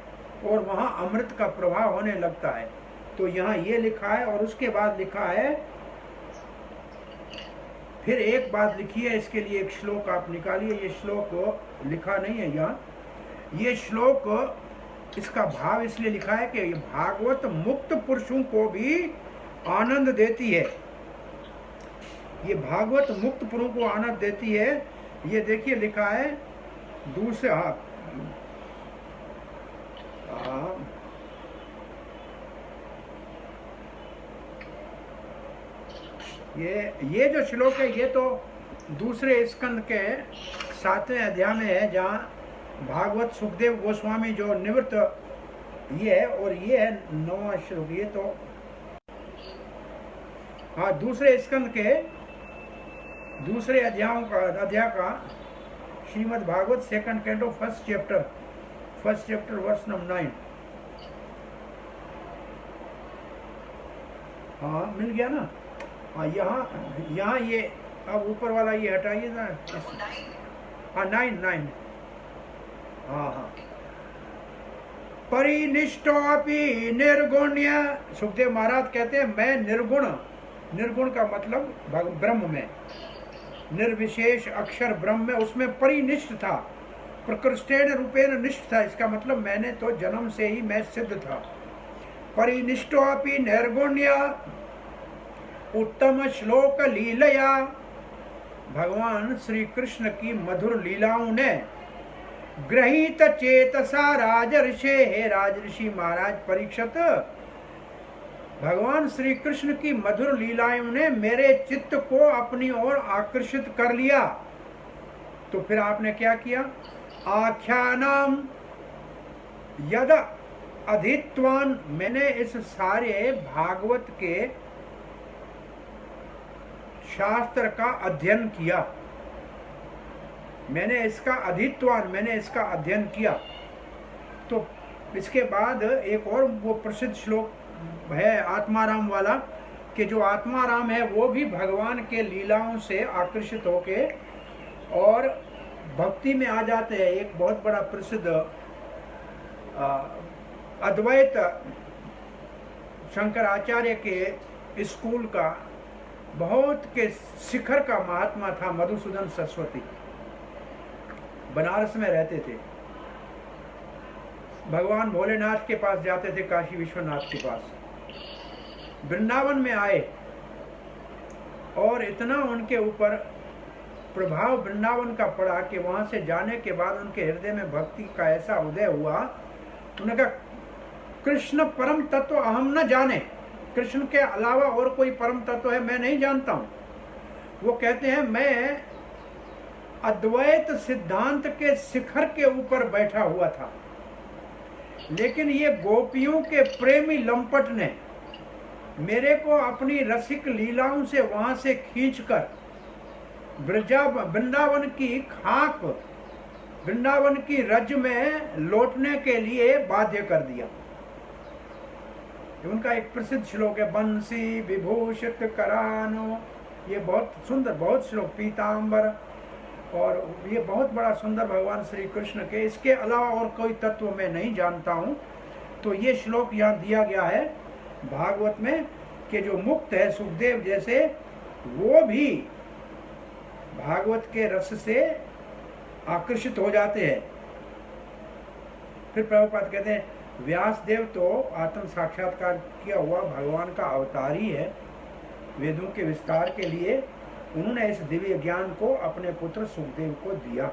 और वहाँ अमृत का प्रवाह होने लगता है। तो यहाँ ये लिखा है। और उसके बाद लिखा है, फिर एक बात लिखी है, इसके लिए एक श्लोक आप निकालिए। ये श्लोक लिखा नहीं है यहाँ, ये श्लोक इसका भाव इसलिए लिखा है कि भागवत मुक्त पुरुषों को भी आनंद देती है। ये भागवत मुक्त पुरुष को आनंद देती है। ये देखिए लिखा है दूसरे ये जो श्लोक है ये तो दूसरे स्कंद के 7वें अध्याय में है, जहाँ भागवत सुखदेव गोस्वामी जो निवृत्त ये है, और ये है 9वां श्लोक। ये तो हाँ दूसरे स्कंद के दूसरे अध्याय का Shrimad Bhagavata second canto first chapter verse number 9। हाँ मिल गया ना। हाँ यहाँ ये अब ऊपर वाला ये हटाइए ना। हाँ 9। हाँ परिनिष्ठोऽपि निर्गुण्य, सुखदेव महाराज कहते हैं मैं निर्गुण का मतलब ब्रह्म में, निर्विशेष अक्षर ब्रह्म में, उसमें परिनिष्ठ था, प्रकृष्टेन रूपेण निष्ठ था। इसका मतलब मैंने तो जन्म से ही मैं सिद्ध था। परिनिष्ठोऽपि निर्गुण्य उत्तम श्लोक लीलया, भगवान श्री कृष्ण की मधुर लीलाओं ने गृहीत चेतसा राजर्षे, हे राजऋषि महाराज परीक्षित, भगवान श्री कृष्ण की मधुर लीलाओं ने मेरे चित्त को अपनी ओर आकर्षित कर लिया। तो फिर आपने क्या किया? आख्यानाम यद अधित्वान, मैंने इस सारे भागवत के शास्त्र का अध्ययन किया, मैंने इसका अध्ययन किया। तो इसके बाद एक और वो प्रसिद्ध श्लोक है आत्माराम वाला, कि जो आत्माराम है वो भी भगवान के लीलाओं से आकर्षित होके और भक्ति में आ जाते हैं। एक बहुत बड़ा प्रसिद्ध अद्वैत शंकराचार्य के स्कूल का बहुत के शिखर का महात्मा था मधुसूदन सरस्वती, बनारस में रहते थे। भगवान भोलेनाथ के पास जाते थे, काशी विश्वनाथ के पास। वृंदावन में आए और इतना उनके ऊपर प्रभाव वृंदावन का पड़ा कि वहां से जाने के बाद उनके हृदय में भक्ति का ऐसा उदय हुआ, उन्होंने कहा कृष्ण परम तत्व अहम न जाने, कृष्ण के अलावा और कोई परम तत्व है मैं नहीं जानता हूं। वो कहते हैं मैं अद्वैत सिद्धांत के शिखर के ऊपर बैठा हुआ था, लेकिन ये गोपियों के प्रेमी लंपट ने मेरे को अपनी रसिक लीलाओं से वहां से खींचकर वृंदावन की खाक, वृंदावन की रज में लौटने के लिए बाध्य कर दिया। उनका एक प्रसिद्ध श्लोक है, बंसी विभूषित करानो, ये बहुत सुंदर, बहुत श्लोक, पीतांबर, और ये बहुत बड़ा सुंदर भगवान श्री कृष्ण के, इसके अलावा और कोई तत्व मैं नहीं जानता हूँ। तो ये श्लोक यहाँ दिया गया है भागवत में कि जो मुक्त है सुखदेव जैसे, वो भी भागवत के रस से आकर्षित हो जाते हैं। फिर प्रभुपाद कहते हैं व्यासदेव तो आत्म साक्षात्कार किया हुआ भगवान का अवतार ही है, वेदों के विस्तार के लिए उन्होंने इस दिव्य ज्ञान को अपने पुत्र सुखदेव को दिया।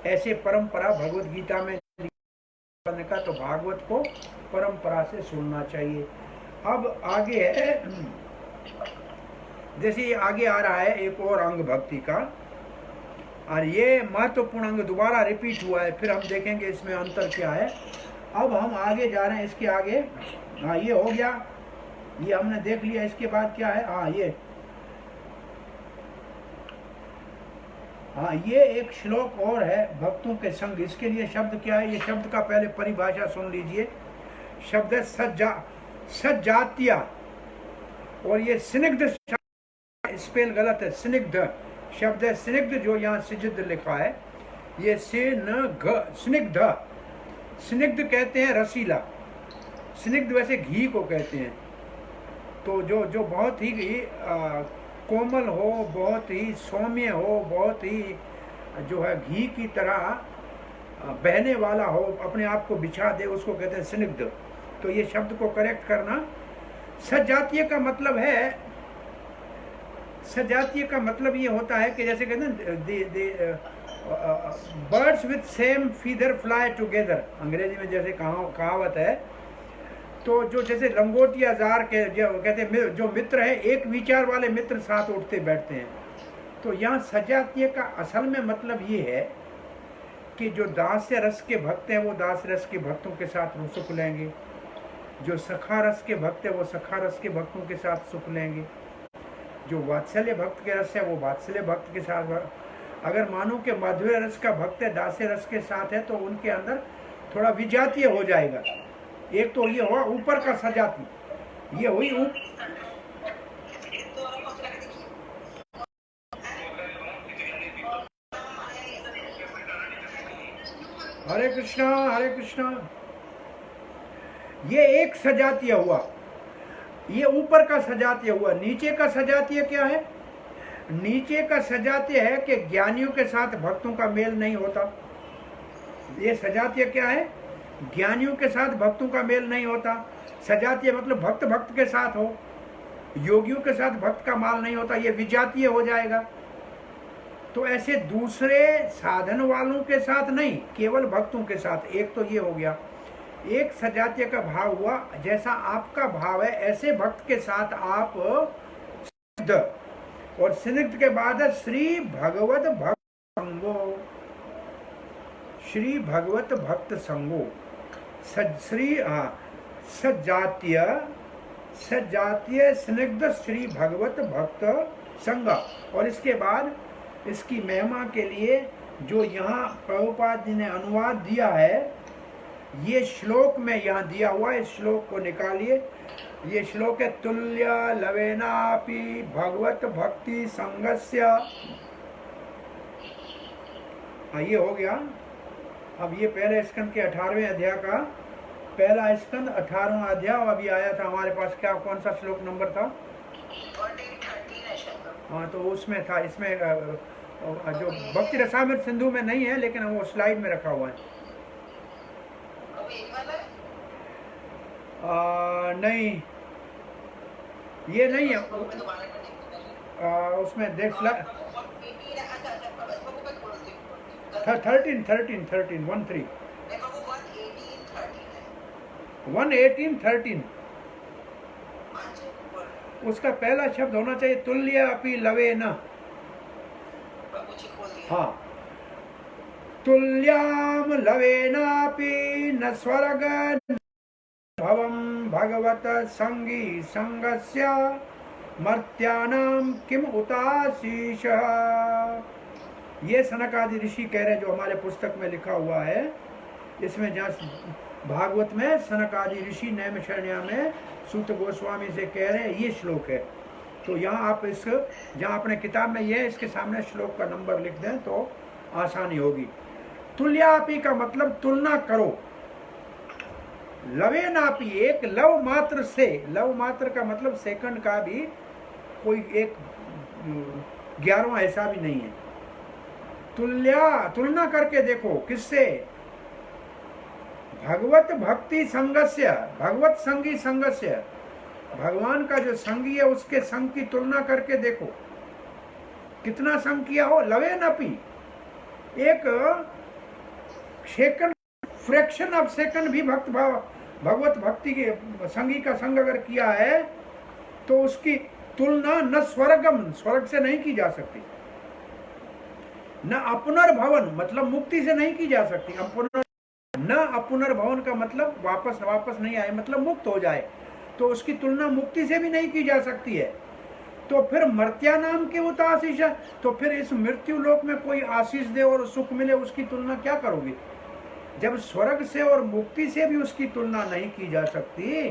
ऐसे परंपरा भगवत गीता में का, तो भागवत को परंपरा से सुनना चाहिए। अब आगे है, जैसे आगे आ रहा है एक और अंग भक्ति का, और ये महत्वपूर्ण अंग दोबारा रिपीट हुआ है, फिर हम देखेंगे इसमें अंतर क्या है। अब हम आगे जा रहे हैं, इसके आगे, हाँ ये हो गया, ये हमने देख लिया। इसके बाद क्या है, ये एक श्लोक और है, भक्तों के संग। इसके लिए शब्द क्या है, ये शब्द का पहले परिभाषा सुन लीजिए। शब्द है सज्जात्या, और ये स्निग्ध, स्पेल गलत है, स्निग्ध शब्द है, स्निग्ध जो यहाँ सिजिद लिखा है, ये स्निग्ध, स्निग्ध कहते हैं रसीला, स्निग्ध वैसे घी को कहते हैं। तो जो बहुत ही कोमल हो, बहुत ही सौम्य हो, बहुत ही जो है घी की तरह बहने वाला हो, अपने आप को बिछा दे, उसको कहते हैं स्निग्ध। तो ये शब्द को करेक्ट करना। सजातीय का मतलब है सजातीय का मतलब ये होता है कि जैसे कहते हैं birds with same feather fly together, अंग्रेजी में जैसे कहावत है। तो जो जैसे लंगोटिया जार के जो कहते हैं जो मित्र है, एक विचार वाले मित्र साथ उठते बैठते हैं। तो यहाँ सजातीय का असल में मतलब ये है कि जो दास्य रस के भक्त हैं वो दास रस के भक्तों के साथ वो सुख लेंगे, जो सखा रस के भक्त है वो सखा रस के भक्तों के साथ सुख लेंगे, जो वात्सल्य भक्त के रस है वो वात्सल्य भक्त के साथ। अगर मानो कि माधुर्य रस का भक्त है दास्य रस के साथ है तो उनके अंदर थोड़ा विजातीय हो जाएगा। एक तो ये हुआ ऊपर का सजाती, ये हुई हरे कृष्णा हरे कृष्णा। ये एक सजातीय हुआ, ये ऊपर का सजातीय हुआ। नीचे का सजातीय क्या है? नीचे का सजातीय है कि ज्ञानियों के साथ भक्तों का मेल नहीं होता। ये सजातीय क्या है? ज्ञानियों के साथ भक्तों का मेल नहीं होता। सजातीय मतलब भक्त भक्त के साथ हो, योगियों के साथ भक्त का माल नहीं होता, ये विजातीय हो जाएगा। तो ऐसे दूसरे साधन वालों के साथ नहीं, केवल भक्तों के साथ। एक तो ये हो गया, एक सजातीय का भाव हुआ। जैसा आपका भाव है ऐसे भक्त के साथ आप सिद्ध, और स्निग्ध के बाद है श्री भगवत भक्त संगो, श्री भगवत भक्त संगो। सजातीय सजातीय स्निग्ध श्री भगवत भक्त संग। और इसके बाद इसकी महिमा के लिए जो यहाँ प्रभुपाद जी ने अनुवाद दिया है, ये श्लोक में यहाँ दिया हुआ है। इस श्लोक को निकालिए। ये श्लोक है तुल्य लवेनापि भगवत भक्ति संगस्य। ये हो गया। अब ये पहले स्कंद के 18वें अध्याय का पहला स्कंद 18वां अध्याय। और अभी आया था हमारे पास, क्या कौन सा श्लोक नंबर था? 13 हाँ, तो उसमें था। इसमें जो भक्ति रसामृत सिंधु में नहीं है, लेकिन वो स्लाइड में रखा हुआ है। नहीं, ये नहीं है। उसमें देख 13 118 उसका पहला शब्द होना चाहिए तुल्य अपि लवे न। हाँ, तुल्याम लवेनापि न स्वर्ग भवम भगवत संगी संगस्य मर्त्यानाम किम उताशीष। ये सनक आदि ऋषि कह रहे, जो हमारे पुस्तक में लिखा हुआ है। इसमें जहाँ भागवत में सनक आदि ऋषि नैमिषारण्य में सूत गोस्वामी से कह रहे हैं, ये श्लोक है। तो यहाँ आप इस जहाँ अपने किताब में ये इसके सामने श्लोक का नंबर लिख दें तो आसानी होगी। तुल्यापि का मतलब तुलना करो, लवे नापी एक लव मात्र से। लव मात्र का मतलब सेकंड का भी कोई एक 11वां ऐसा भी नहीं है। तुलना करके देखो, किससे? भगवत भक्ति संगस्य, भगवत संगी संगस्य, भगवान का जो संगी है उसके संग की तुलना करके देखो कितना संग किया हो। लवे नापी एक सेकंड, फ्रैक्शन ऑफ सेकंड भी भगवत भक्ति के संगी का संग अगर किया है तो उसकी तुलना न स्वर्गम, स्वर्ग से नहीं की जा सकती, न अपुनर्भवन मतलब मुक्ति से नहीं की जा सकती। न अपुनर्भवन का मतलब वापस नहीं आए, मतलब मुक्त हो जाए, तो उसकी तुलना मुक्ति से भी नहीं की जा सकती है। तो फिर मर्त्या नाम के उत आशीष, तो फिर इस मृत्यु लोक में कोई आशीष दे और सुख मिले, उसकी तुलना क्या करोगे? जब स्वर्ग से और मुक्ति से भी उसकी तुलना नहीं की जा सकती,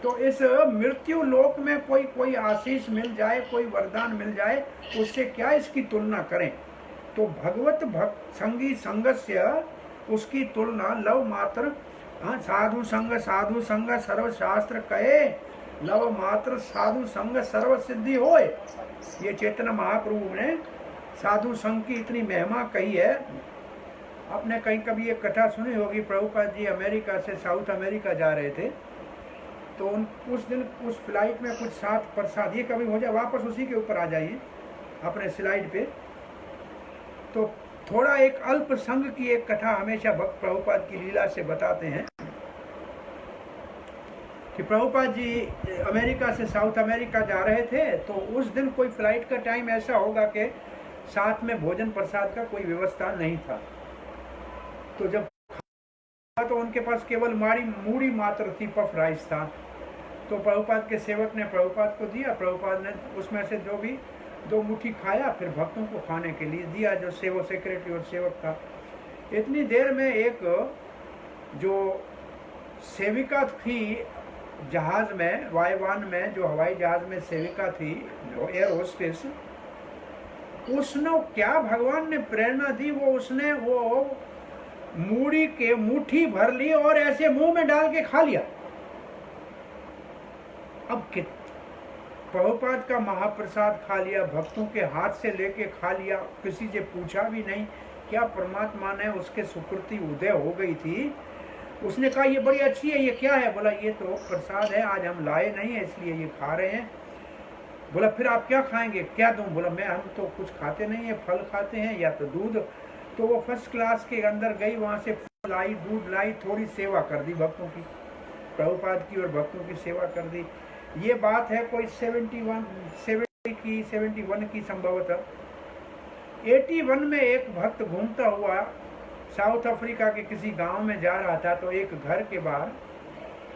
तो इस मृत्यु लोक में कोई आशीष मिल जाए, कोई वरदान मिल जाए, उससे क्या इसकी तुलना करें? तो भगवत भक्त संगी संगस्य, उसकी तुलना लव मात्र। साधु संग सर्व शास्त्र कहे, लव मात्र साधु संग सर्व सिद्धि होए। ये चैतन्य महाप्रभु ने साधु संग की इतनी महिमा कही है। आपने कहीं कभी एक कथा सुनी होगी, प्रभुपाद जी अमेरिका से साउथ अमेरिका जा रहे थे, तो उस दिन उस फ्लाइट में कुछ साथ प्रसाद, ये कभी हो जाए वापस उसी के ऊपर आ जाइए अपने स्लाइड पे। तो थोड़ा एक अल्प संघ की एक कथा हमेशा भक्त प्रभुपाद की लीला से बताते हैं कि प्रभुपाद जी अमेरिका से साउथ अमेरिका जा रहे थे, तो उस दिन कोई फ्लाइट का टाइम ऐसा होगा कि साथ में भोजन प्रसाद का कोई व्यवस्था नहीं था। तो जब तो उनके पास केवल मूढ़ी मात्र थी, पफ राइस था। तो प्रभुपाद के सेवक ने प्रभुपाद को दिया, प्रभुपाद ने उसमें से जो भी 2 मुट्ठी खाया, फिर भक्तों को खाने के लिए दिया, जो सेक्रेटरी और सेवक था। इतनी देर में एक जो सेविका थी जहाज में, वायुयान में, जो हवाई जहाज में सेविका थी, जो एयर होस्टेस, उसने क्या भगवान ने प्रेरणा दी, उसने वो मूढ़ी के मुट्ठी भर ली और ऐसे मुंह में डाल के खा लिया। अब प्रभुपाद का महाप्रसाद खा लिया, भक्तों के हाथ से लेके खा लिया, किसी से पूछा भी नहीं। क्या परमात्मा ने उसके सुकृति उदय हो गई थी। उसने कहा ये बड़ी अच्छी है, ये क्या है? बोला ये तो प्रसाद है, आज हम लाए नहीं है इसलिए ये खा रहे हैं। बोला फिर आप क्या खाएंगे, क्या दूं? बोला हम तो कुछ खाते नहीं है, फल खाते हैं या तो दूध। तो वो फर्स्ट क्लास के अंदर गई, वहां से फल लाई, दूध लाई, थोड़ी सेवा कर दी भक्तों की, प्रभुपाद की और भक्तों की सेवा कर दी। ये बात है कोई 71 की संभवतः। 81 में एक भक्त घूमता हुआ साउथ अफ्रीका के किसी गांव में जा रहा था, तो एक घर के बाहर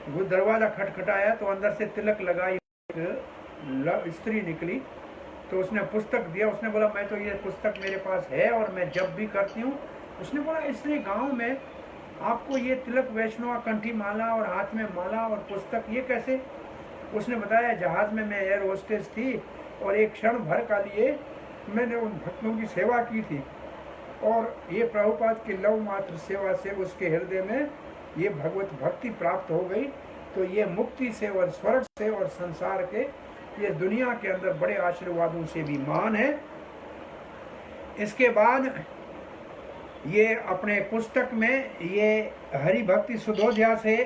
वो दरवाजा खटखटाया, तो अंदर से तिलक लगाई एक स्त्री निकली। तो उसने पुस्तक दिया, उसने बोला मैं तो ये पुस्तक मेरे पास है और मैं जब भी करती हूँ। उसने बोला इसलिए गांव में आपको ये तिलक, वैष्णवा कंठी माला और हाथ में माला और पुस्तक, ये कैसे? उसने बताया जहाज में मैं एयर होस्टेस थी और एक क्षण भर का लिए मैंने उन भक्तों की सेवा की थी और ये प्रभुपाद की लव मात्र सेवा से उसके हृदय में ये भगवत भक्ति प्राप्त हो गई। तो ये मुक्ति से और स्वर्ग से और संसार के, ये दुनिया के अंदर बड़े आशीर्वादों से भी महान है। इसके बाद ये अपने पुस्तक में ये हरि भक्ति सुधोध्या से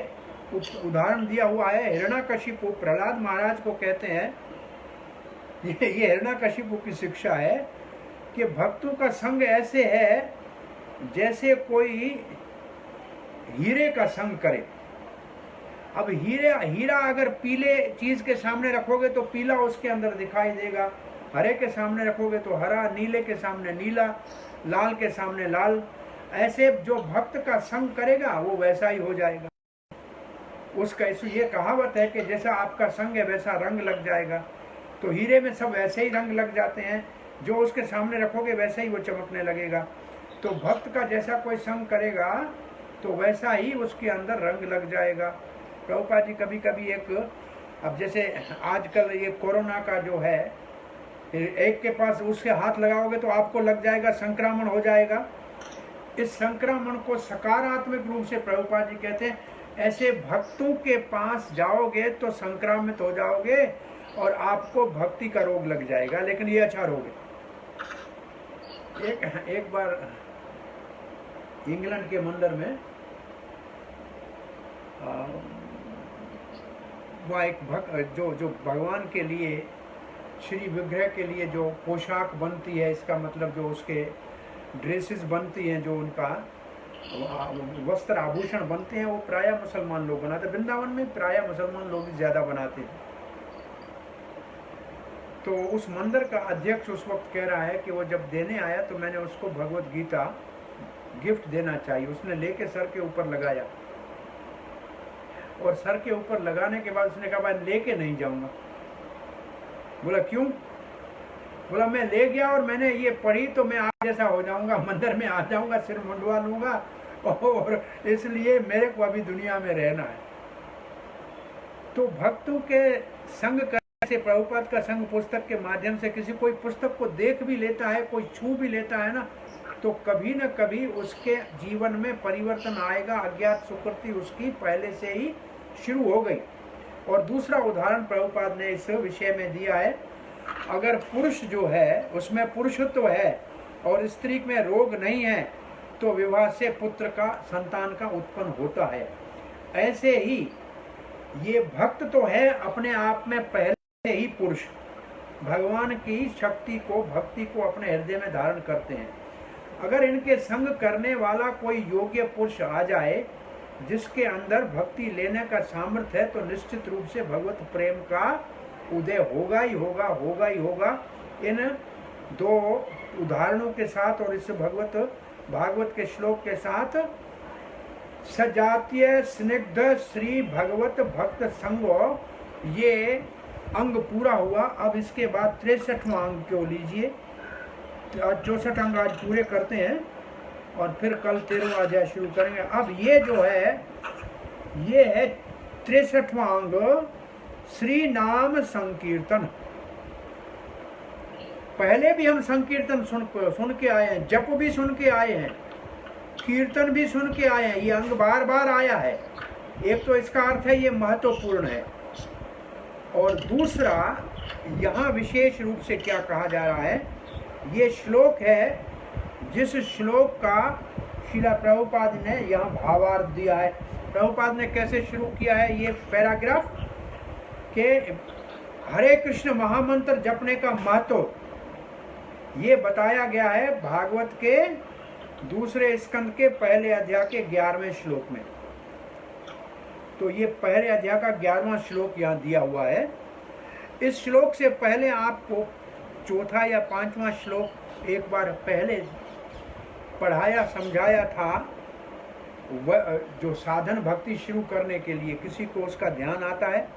उदाहरण दिया हुआ है। हिरण्यकशिपु प्रहलाद महाराज को कहते हैं, ये हिरण्यकशिपु की शिक्षा है कि भक्तों का संग ऐसे है जैसे कोई हीरे का संग करे। अब हीरा अगर पीले चीज के सामने रखोगे तो पीला उसके अंदर दिखाई देगा, हरे के सामने रखोगे तो हरा, नीले के सामने नीला, लाल के सामने लाल। ऐसे जो भक्त का संग करेगा वो वैसा ही हो जाएगा उसका। ये कहावत है कि जैसा आपका संग है वैसा रंग लग जाएगा। तो हीरे में सब वैसे ही रंग लग जाते हैं, जो उसके सामने रखोगे वैसे ही वो चमकने लगेगा। तो भक्त का जैसा कोई संग करेगा तो वैसा ही उसके अंदर रंग लग जाएगा। प्रभुपाद जी कभी कभी अब जैसे आजकल ये कोरोना का जो है, एक के पास उसके हाथ लगाओगे तो आपको लग जाएगा, संक्रमण हो जाएगा। इस संक्रमण को सकारात्मक रूप से प्रभुपाद जी कहते हैं, ऐसे भक्तों के पास जाओगे तो संक्रामित हो जाओगे और आपको भक्ति का रोग लग जाएगा, लेकिन ये अच्छा रोग है। एक बार इंग्लैंड के मंदिर में वहाँ एक जो भगवान के लिए, श्री विग्रह के लिए जो पोशाक बनती है, इसका मतलब जो उसके ड्रेसेस बनती हैं, जो उनका वस्त्र आभूषण बनते हैं, वो प्रायः मुसलमान लोग बनाते हैं। वृंदावन में प्रायः मुसलमान लोग ज़्यादा बनाते हैं। तो उस मंदिर का अध्यक्ष उस वक्त कह रहा है कि वो जब देने आया तो मैंने उसको भगवत गीता गिफ्ट देना चाहिए। उसने लेके सर के ऊपर लगाया और सर के ऊपर लगाने के बाद उसने कहा मैं लेके नहीं जाऊंगा। बोला क्यों? बोला मैं ले गया और मैंने ये पढ़ी तो मैं आप जैसा हो जाऊंगा, मंदिर में आ जाऊंगा, सिर मुंडवा लूंगा और इसलिए मेरे को अभी दुनिया में रहना है। तो भक्तों के संग करने से, प्रभुपाद का संग पुस्तक के माध्यम से, किसी कोई पुस्तक को देख भी लेता है, कोई छू भी लेता है ना, तो कभी न कभी उसके जीवन में परिवर्तन आएगा। अज्ञात सुकृति उसकी पहले से ही शुरू हो गई। और दूसरा उदाहरण प्रभुपाद ने इस विषय में दिया है, अगर पुरुष जो है उसमें पुरुषत्व है और स्त्री में रोग नहीं है तो विवाह से पुत्र का, संतान का उत्पन्न होता है। ऐसे ही ये भक्त तो है अपने आप में पहले ही पुरुष, भगवान की शक्ति को, भक्ति को अपने हृदय में धारण करते हैं। अगर इनके संग करने वाला कोई योग्य पुरुष आ जाए जिसके अंदर भक्ति लेने का सामर्थ्य है, तो निश्चित रूप से भगवत प्रेम का उदय होगा ही होगा, होगा ही होगा। इन दो उदाहरणों के साथ और इस भागवत के श्लोक के साथ सजातीय स्निग्ध श्री भगवत भक्त संगो, ये अंग पूरा हुआ। अब इसके बाद 63वां अंग क्यों लीजिए। आज 64 अंग आज पूरे करते हैं और फिर कल 13वां अध्याय शुरू करेंगे। अब ये जो है, ये है 63वां अंग, श्री नाम संकीर्तन। पहले भी हम संकीर्तन सुन के आए हैं, जप भी सुन के आए हैं, कीर्तन भी सुन के आए हैं। ये अंग बार बार आया है। एक तो इसका अर्थ है ये महत्वपूर्ण है, और दूसरा यहाँ विशेष रूप से क्या कहा जा रहा है, ये श्लोक है जिस श्लोक का श्रीला प्रभुपाद ने यहाँ भावार्थ दिया है। प्रभुपाद ने कैसे शुरू किया है ये पैराग्राफ के हरे कृष्ण महामंत्र जपने का महत्व ये बताया गया है भागवत के दूसरे स्कंद के पहले अध्याय के 11वें श्लोक में। तो ये पहले अध्याय का 11वां श्लोक यहाँ दिया हुआ है। इस श्लोक से पहले आपको चौथा या 5वां श्लोक एक बार पहले पढ़ाया समझाया था। वह जो साधन भक्ति शुरू करने के लिए किसी को उसका ध्यान आता है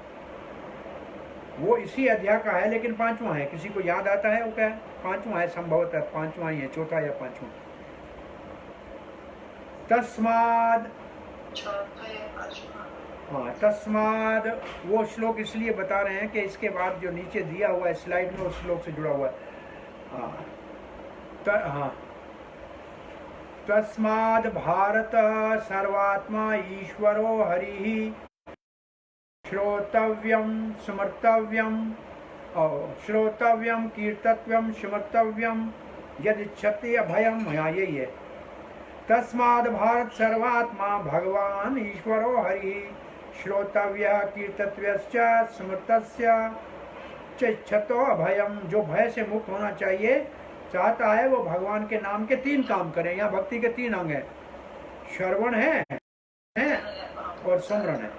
वो इसी अध्याय का है, लेकिन 5वां है। किसी को याद आता है वो क्या है? 5वां है, संभवतः 5वां ही है, चौथा या 5वां। तस्माद, हाँ तस्माद वो श्लोक इसलिए बता रहे हैं कि इसके बाद जो नीचे दिया हुआ है स्लाइड में उस श्लोक से जुड़ा हुआ है। हाँ तस्माद भारत सर्वात्मा ईश्वरो हरिः श्रोतव्यम स्मर्तव्यम और श्रोतव्यम कीर्तव्यम स्मर्तव्यम यदिच्छति अभयम। यहाँ यही है। तस्माद भारत सर्वात्मा भगवान ईश्वरो हरिः श्रोतव्य कीर्तव्यश्च स्मृतस्य चिच्छतो अभयम। जो भय से मुक्त होना चाहिए चाहता है वो भगवान के नाम के 3 काम करे। यहाँ भक्ति के 3 अंग हैं, श्रवण है और सुमरन है।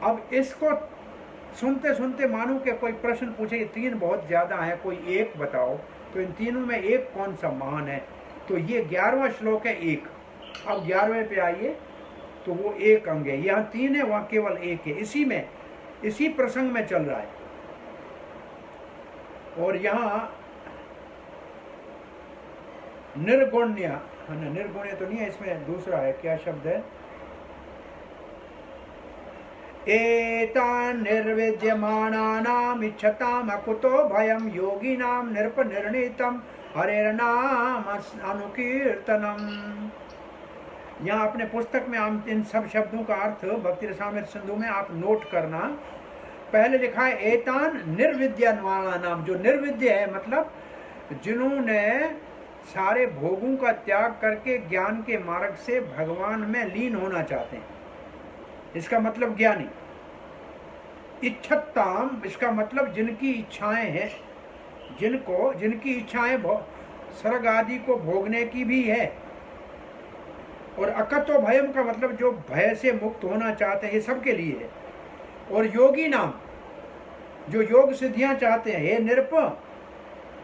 अब इसको सुनते सुनते मानो कि कोई प्रश्न पूछे, ये 3 बहुत ज्यादा है, कोई एक बताओ, तो इन तीनों में एक कौन सा महान है? तो ये 11वां श्लोक है एक। अब 11वें पे आइए तो वो एक अंग है। यहाँ 3 है, वहाँ केवल एक है। इसी में इसी प्रसंग में चल रहा है। और यहाँ निर्गुण्य, निर्गुण्य तो नहीं है, इसमें दूसरा है, क्या शब्द है? एतान् निर्विद्यमानानाम् इच्छताम् अकुतो भयम् योगिनां नृपनिर्णीतम् हरेर्नाम अनुकीर्तनम्। यहाँ अपने पुस्तक में हम इन सब शब्दों का अर्थ भक्ति रसामृत सिंधु में आप नोट करना। पहले लिखा है एतान निर्विद्यमानानाम। जो निर्विद्य है मतलब जिन्होंने सारे भोगों का त्याग करके ज्ञान के मार्ग से भगवान में लीन होना चाहते हैं, इसका मतलब ज्ञानी। इच्छताम, इसका मतलब जिनकी इच्छाएं हैं, जिनकी इच्छाएं स्वर्ग आदि को भोगने की भी है। और अकतो भयम का मतलब जो भय से मुक्त होना चाहते हैं, ये सबके लिए है। और योगी नाम, जो योग सिद्धियां चाहते हैं, हे नृप,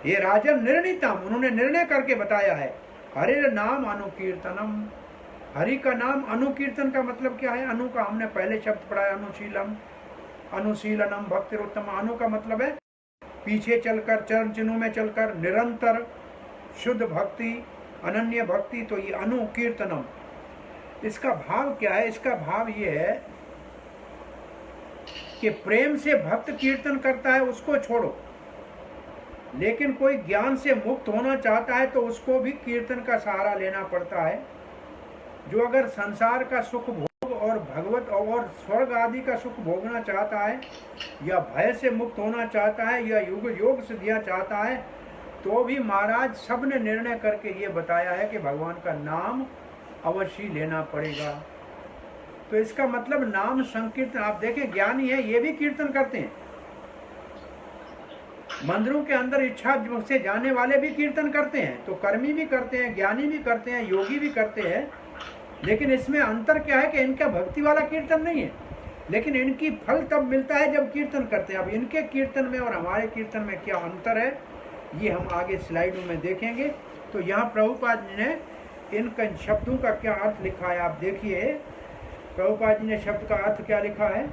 हे राजन निर्णीतम, उन्होंने निर्णय करके बताया है। हरे नाम अनुकीर्तनम, हरि का नाम अनुकीर्तन का मतलब क्या है? अनु का हमने पहले शब्द पढ़ा है, अनुशीलम, अनुशीलनम भक्तिरोत्तम। अनु का मतलब है पीछे चलकर, चरण चिन्हों में चलकर, निरंतर शुद्ध भक्ति, अनन्य भक्ति। तो ये अनुकीर्तनम, इसका भाव क्या है? इसका भाव ये है कि प्रेम से भक्त कीर्तन करता है उसको छोड़ो, लेकिन कोई ज्ञान से मुक्त होना चाहता है तो उसको भी कीर्तन का सहारा लेना पड़ता है। जो अगर संसार का सुख भोग और भगवत और स्वर्ग आदि का सुख भोगना चाहता है, या भय से मुक्त होना चाहता है, या योग सिद्धियां चाहता है, तो भी महाराज सबने निर्णय करके ये बताया है कि भगवान का नाम अवश्य लेना पड़ेगा। तो इसका मतलब नाम संकीर्तन, आप देखें ज्ञानी है ये भी कीर्तन करते हैं, मंदिरों के अंदर इच्छा से जाने वाले भी कीर्तन करते हैं, तो कर्मी भी करते हैं, ज्ञानी भी करते हैं, योगी भी करते हैं। लेकिन इसमें अंतर क्या है कि इनका भक्ति वाला कीर्तन नहीं है, लेकिन इनकी फल तब मिलता है जब कीर्तन करते हैं। अब इनके कीर्तन में और हमारे कीर्तन में क्या अंतर है ये हम आगे स्लाइडों में देखेंगे। तो यहाँ प्रभुपाद जी ने इनका शब्दों का क्या अर्थ लिखा है, आप देखिए प्रभुपाद जी ने शब्द का अर्थ क्या लिखा है।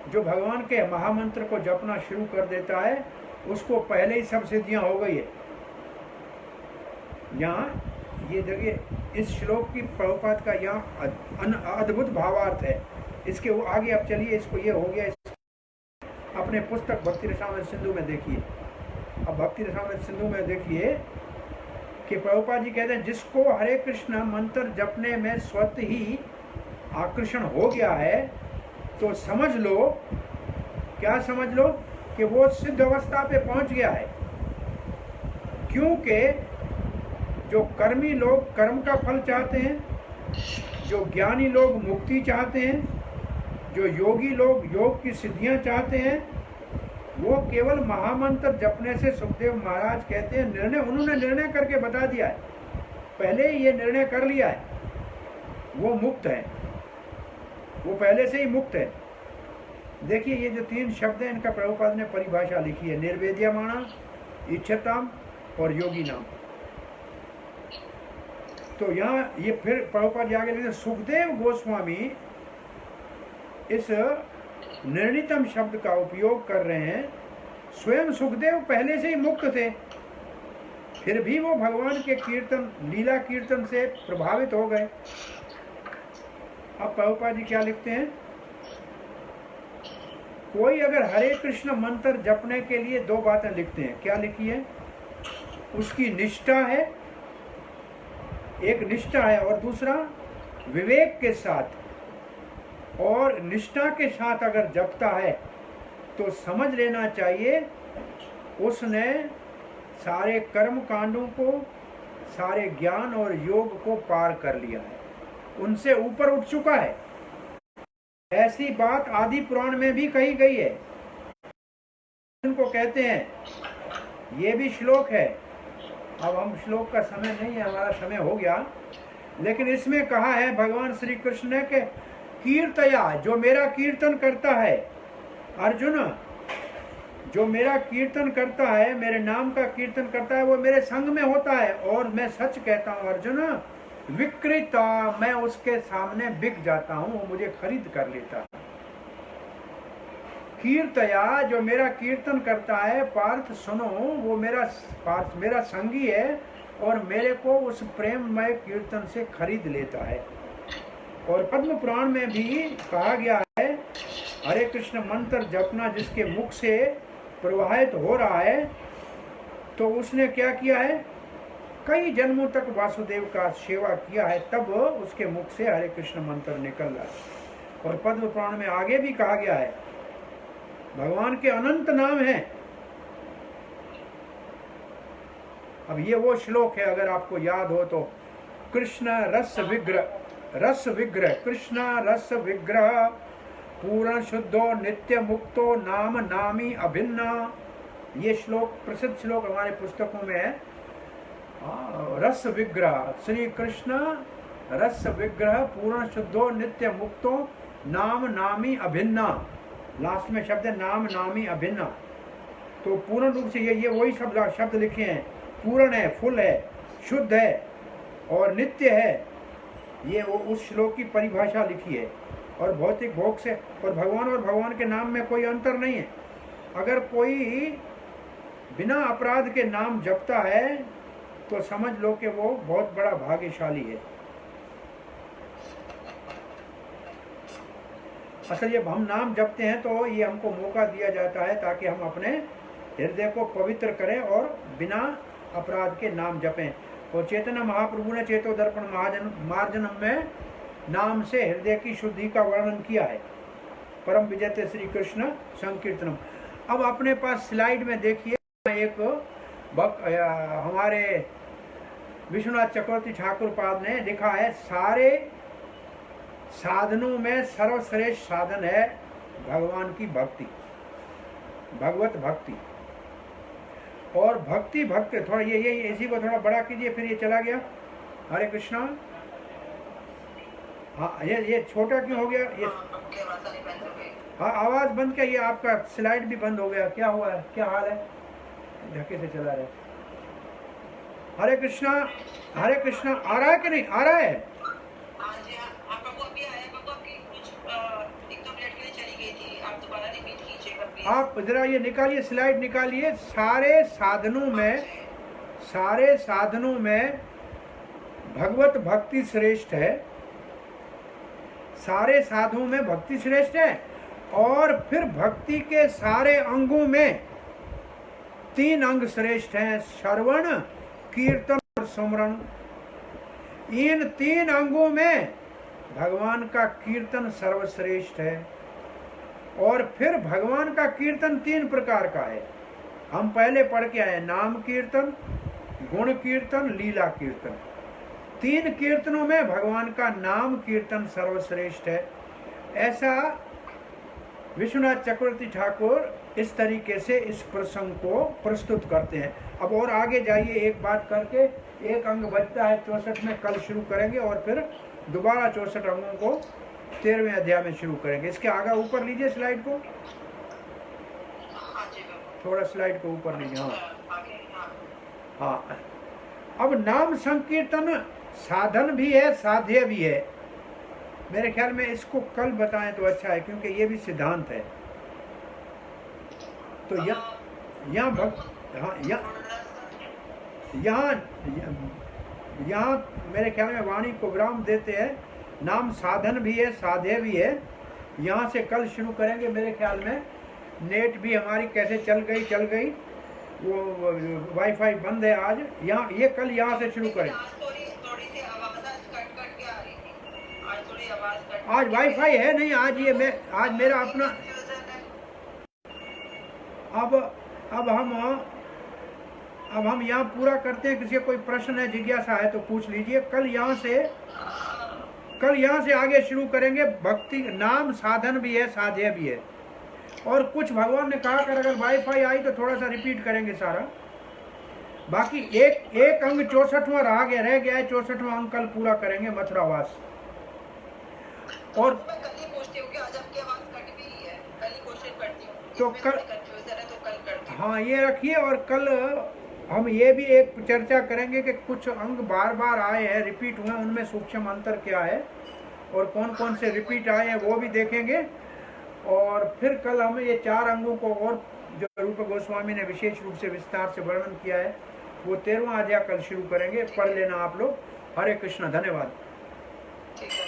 जो भगवान के महामंत्र को जपना शुरू कर देता है उसको पहले ही सब सिद्धियां हो गई है। यहाँ ये देखिए इस श्लोक की प्रभुपाद का यहाँ अद्भुत भावार्थ है। इसके आगे आप चलिए, इसको ये हो गया, अपने पुस्तक भक्ति रसामृत सिंधु में देखिए। अब भक्ति रसामृत सिंधु में देखिए कि प्रभुपाद जी कहते हैं जिसको हरे कृष्ण मंत्र जपने में स्वतः ही आकर्षण हो गया है तो समझ लो, क्या समझ लो कि वो सिद्ध अवस्था पे पहुंच गया है। क्योंकि जो कर्मी लोग कर्म का फल चाहते हैं, जो ज्ञानी लोग मुक्ति चाहते हैं, जो योगी लोग योग की सिद्धियां चाहते हैं, वो केवल महामंत्र जपने से, सुखदेव महाराज कहते हैं उन्होंने निर्णय करके बता दिया है, पहले ही ये निर्णय कर लिया है, वो मुक्त है, वो पहले से ही मुक्त है। देखिए ये जो 3 शब्द हैं इनका प्रभुपाद ने परिभाषा लिखी है, निर्वेद्यमाणा, इच्छताम और योगी नाम। तो यहाँ ये फिर प्रभुपाद आगे लिखते हैं सुखदेव गोस्वामी इस निर्णितम शब्द का उपयोग कर रहे हैं। स्वयं सुखदेव पहले से ही मुक्त थे, फिर भी वो भगवान के कीर्तन, लीला कीर्तन से प्रभावित हो गए। अब प्रभुपाद जी क्या लिखते हैं, कोई अगर हरे कृष्ण मंत्र जपने के लिए 2 बातें लिखते हैं, क्या लिखी है, उसकी निष्ठा है, एक निष्ठा है और दूसरा विवेक के साथ। और निष्ठा के साथ अगर जपता है तो समझ लेना चाहिए उसने सारे कर्म कांडों को, सारे ज्ञान और योग को पार कर लिया है, उनसे ऊपर उठ चुका है। ऐसी बात आदि पुराण में भी कही गई है। इनको कहते हैं, ये भी श्लोक है। अब हम श्लोक का समय नहीं है, हमारा समय हो गया, लेकिन इसमें कहा है भगवान श्री कृष्ण ने कि कीर्तया, जो मेरा कीर्तन करता है, अर्जुन जो मेरा कीर्तन करता है, मेरे नाम का कीर्तन करता है, वो मेरे संग में होता है। और मैं सच कहता हूँ अर्जुन, विक्रेता, मैं उसके सामने बिक जाता हूँ, वो मुझे खरीद कर लेता है। कीर्तया, जो मेरा कीर्तन करता है, पार्थ सुनो, वो मेरा संगी है और मेरे को उस प्रेममय कीर्तन से खरीद लेता है। और पद्म पुराण में भी कहा गया है, हरे कृष्ण मंत्र जपना जिसके मुख से प्रवाहित हो रहा है, तो उसने क्या किया है, कई जन्मों तक वासुदेव का सेवा किया है, तब उसके मुख से हरे कृष्ण मंत्र निकल रहा है। और पद्म पुराण में आगे भी कहा गया है, भगवान के अनंत नाम हैं। अब ये वो श्लोक है, अगर आपको याद हो तो, कृष्ण रस विग्रह कृष्ण रस विग्रह पूर्ण शुद्धो नित्य मुक्तो नाम नामी अभिन्न। ये श्लोक प्रसिद्ध श्लोक हमारे पुस्तकों में है। रस विग्रह, श्री कृष्ण रस विग्रह पूर्ण शुद्धो नित्य मुक्तो नाम नामी अभिन्न। लास्ट में शब्द है नाम नामी अभिन्न। तो पूर्ण रूप से ये वही शब्द लिखे हैं, पूर्ण है, फुल है, शुद्ध है और नित्य है। ये वो उस श्लोक की परिभाषा लिखी है। और भौतिक भोग से और भगवान के नाम में कोई अंतर नहीं है। अगर कोई बिना अपराध के नाम जपता है तो समझ लो कि वो बहुत बड़ा भाग्यशाली है। असल जब हम नाम जपते हैं तो ये हमको मौका दिया जाता है ताकि हम अपने हृदय को पवित्र करें और बिना अपराध के नाम जपें। और चैतन्य महाप्रभु ने चेतो दर्पण मार्जनम में नाम से हृदय की शुद्धि का वर्णन किया है। परम विजयते श्री कृष्ण संकीर्तनम। अब अपने पास स्लाइड में देखिए, एक हमारे विश्वनाथ चक्रवर्ती ठाकुर पाद ने लिखा है, सारे साधनों में सर्वश्रेष्ठ साधन है भगवान की भक्ति, भगवत भक्ति। और भक्ति भक्त थोड़ा ये इसी को थोड़ा बड़ा कीजिए, फिर ये चला गया। हरे कृष्णा। हाँ, ये छोटा क्यों हो गया ये?
आपकी आवाज नहीं बंद हो गई।
हाँ, आवाज बंद क्या, ये आपका स्लाइड भी बंद हो गया, क्या हुआ है, क्या हाल है? धक्के से चला रहे। हरे कृष्णा, हरे कृष्णा। आ रहा है कि नहीं आ रहा है?
हाँ जी, आपका वो अभी आया, बाबू आपकी कुछ 1-2 मिनट के लिए चली गई थी, आप दोबारा रिपीट कीजिएगा प्लीज।
आप जरा ये निकालिए, स्लाइड निकालिए। सारे साधनों में भगवत भक्ति श्रेष्ठ है, सारे साधुओं में भक्ति श्रेष्ठ है। और फिर भक्ति के सारे अंगों में 3 अंग श्रेष्ठ हैं, श्रवण, कीर्तन और स्मरण। इन 3 अंगों में भगवान का कीर्तन सर्वश्रेष्ठ है। और फिर भगवान का कीर्तन 3 प्रकार का है, हम पहले पढ़ के आए, नाम कीर्तन, गुण कीर्तन, लीला कीर्तन। 3 कीर्तनों में भगवान का नाम कीर्तन सर्वश्रेष्ठ है। ऐसा विश्वनाथ चक्रवर्ती ठाकुर इस तरीके से इस प्रसंग को प्रस्तुत करते हैं। अब और आगे जाइए, एक बात करके, एक अंग बचता है 64 में, कल शुरू करेंगे और फिर दोबारा 64 अंगों को 13वें अध्याय में शुरू करेंगे। इसके आगे ऊपर लीजिए स्लाइड को,
हाँ जी बाबू।
थोड़ा स्लाइड को ऊपर लीजिए। हाँ
आगे, हाँ।
हाँ, अब नाम संकीर्तन साधन भी है, साध्य भी है। मेरे ख्याल में इसको कल बताएं तो अच्छा है, क्योंकि ये भी सिद्धांत है। तो यहाँ भक्त, हाँ, यहाँ मेरे ख्याल में वाणी प्रोग्राम देते हैं, नाम साधन भी है, साध्य भी है। यहाँ से कल शुरू करेंगे। मेरे ख्याल में नेट भी हमारी कैसे चल गई, वो वाईफाई बंद है आज। यहाँ ये कल यहाँ से शुरू करें।
थोड़ी सी आवाज कट के आ रही थी, आज थोड़ी आवाज कट।
आज वाईफाई है नहीं, आज मेरा अपना। अब हम यहाँ पूरा करते हैं। किसी का कोई प्रश्न है, जिज्ञासा है तो पूछ लीजिए। कल यहाँ से आगे शुरू करेंगे। भक्ति नाम साधन भी है, साध्य भी है। और कुछ भगवान ने कहा कर अगर वाईफाई आई तो थोड़ा सा रिपीट करेंगे सारा। बाकी एक अंग 64वां रह गया है, 64वां अंग कल पूरा करेंगे, मथुरावास। और
मैं कल ही पूछती हूँ कि आज आपकी आवाज कट भी है, कल ही क्वेश्चन करती हूँ।
तो
कल कंफ्यूजन है तो कल करती हूँ।
हाँ, ये रखिए। और कल हम ये भी एक चर्चा करेंगे कि कुछ अंग बार बार आए हैं, रिपीट हुए, उनमें सूक्ष्म अंतर क्या है और कौन कौन से रिपीट आए हैं वो भी देखेंगे। और फिर कल हम ये 4 अंगों को, और जो रूप गोस्वामी ने विशेष रूप से विस्तार से वर्णन किया है, वो 13वां अध्याय कल शुरू करेंगे। पढ़ लेना आप लोग। हरे कृष्ण, धन्यवाद।
ठीक है।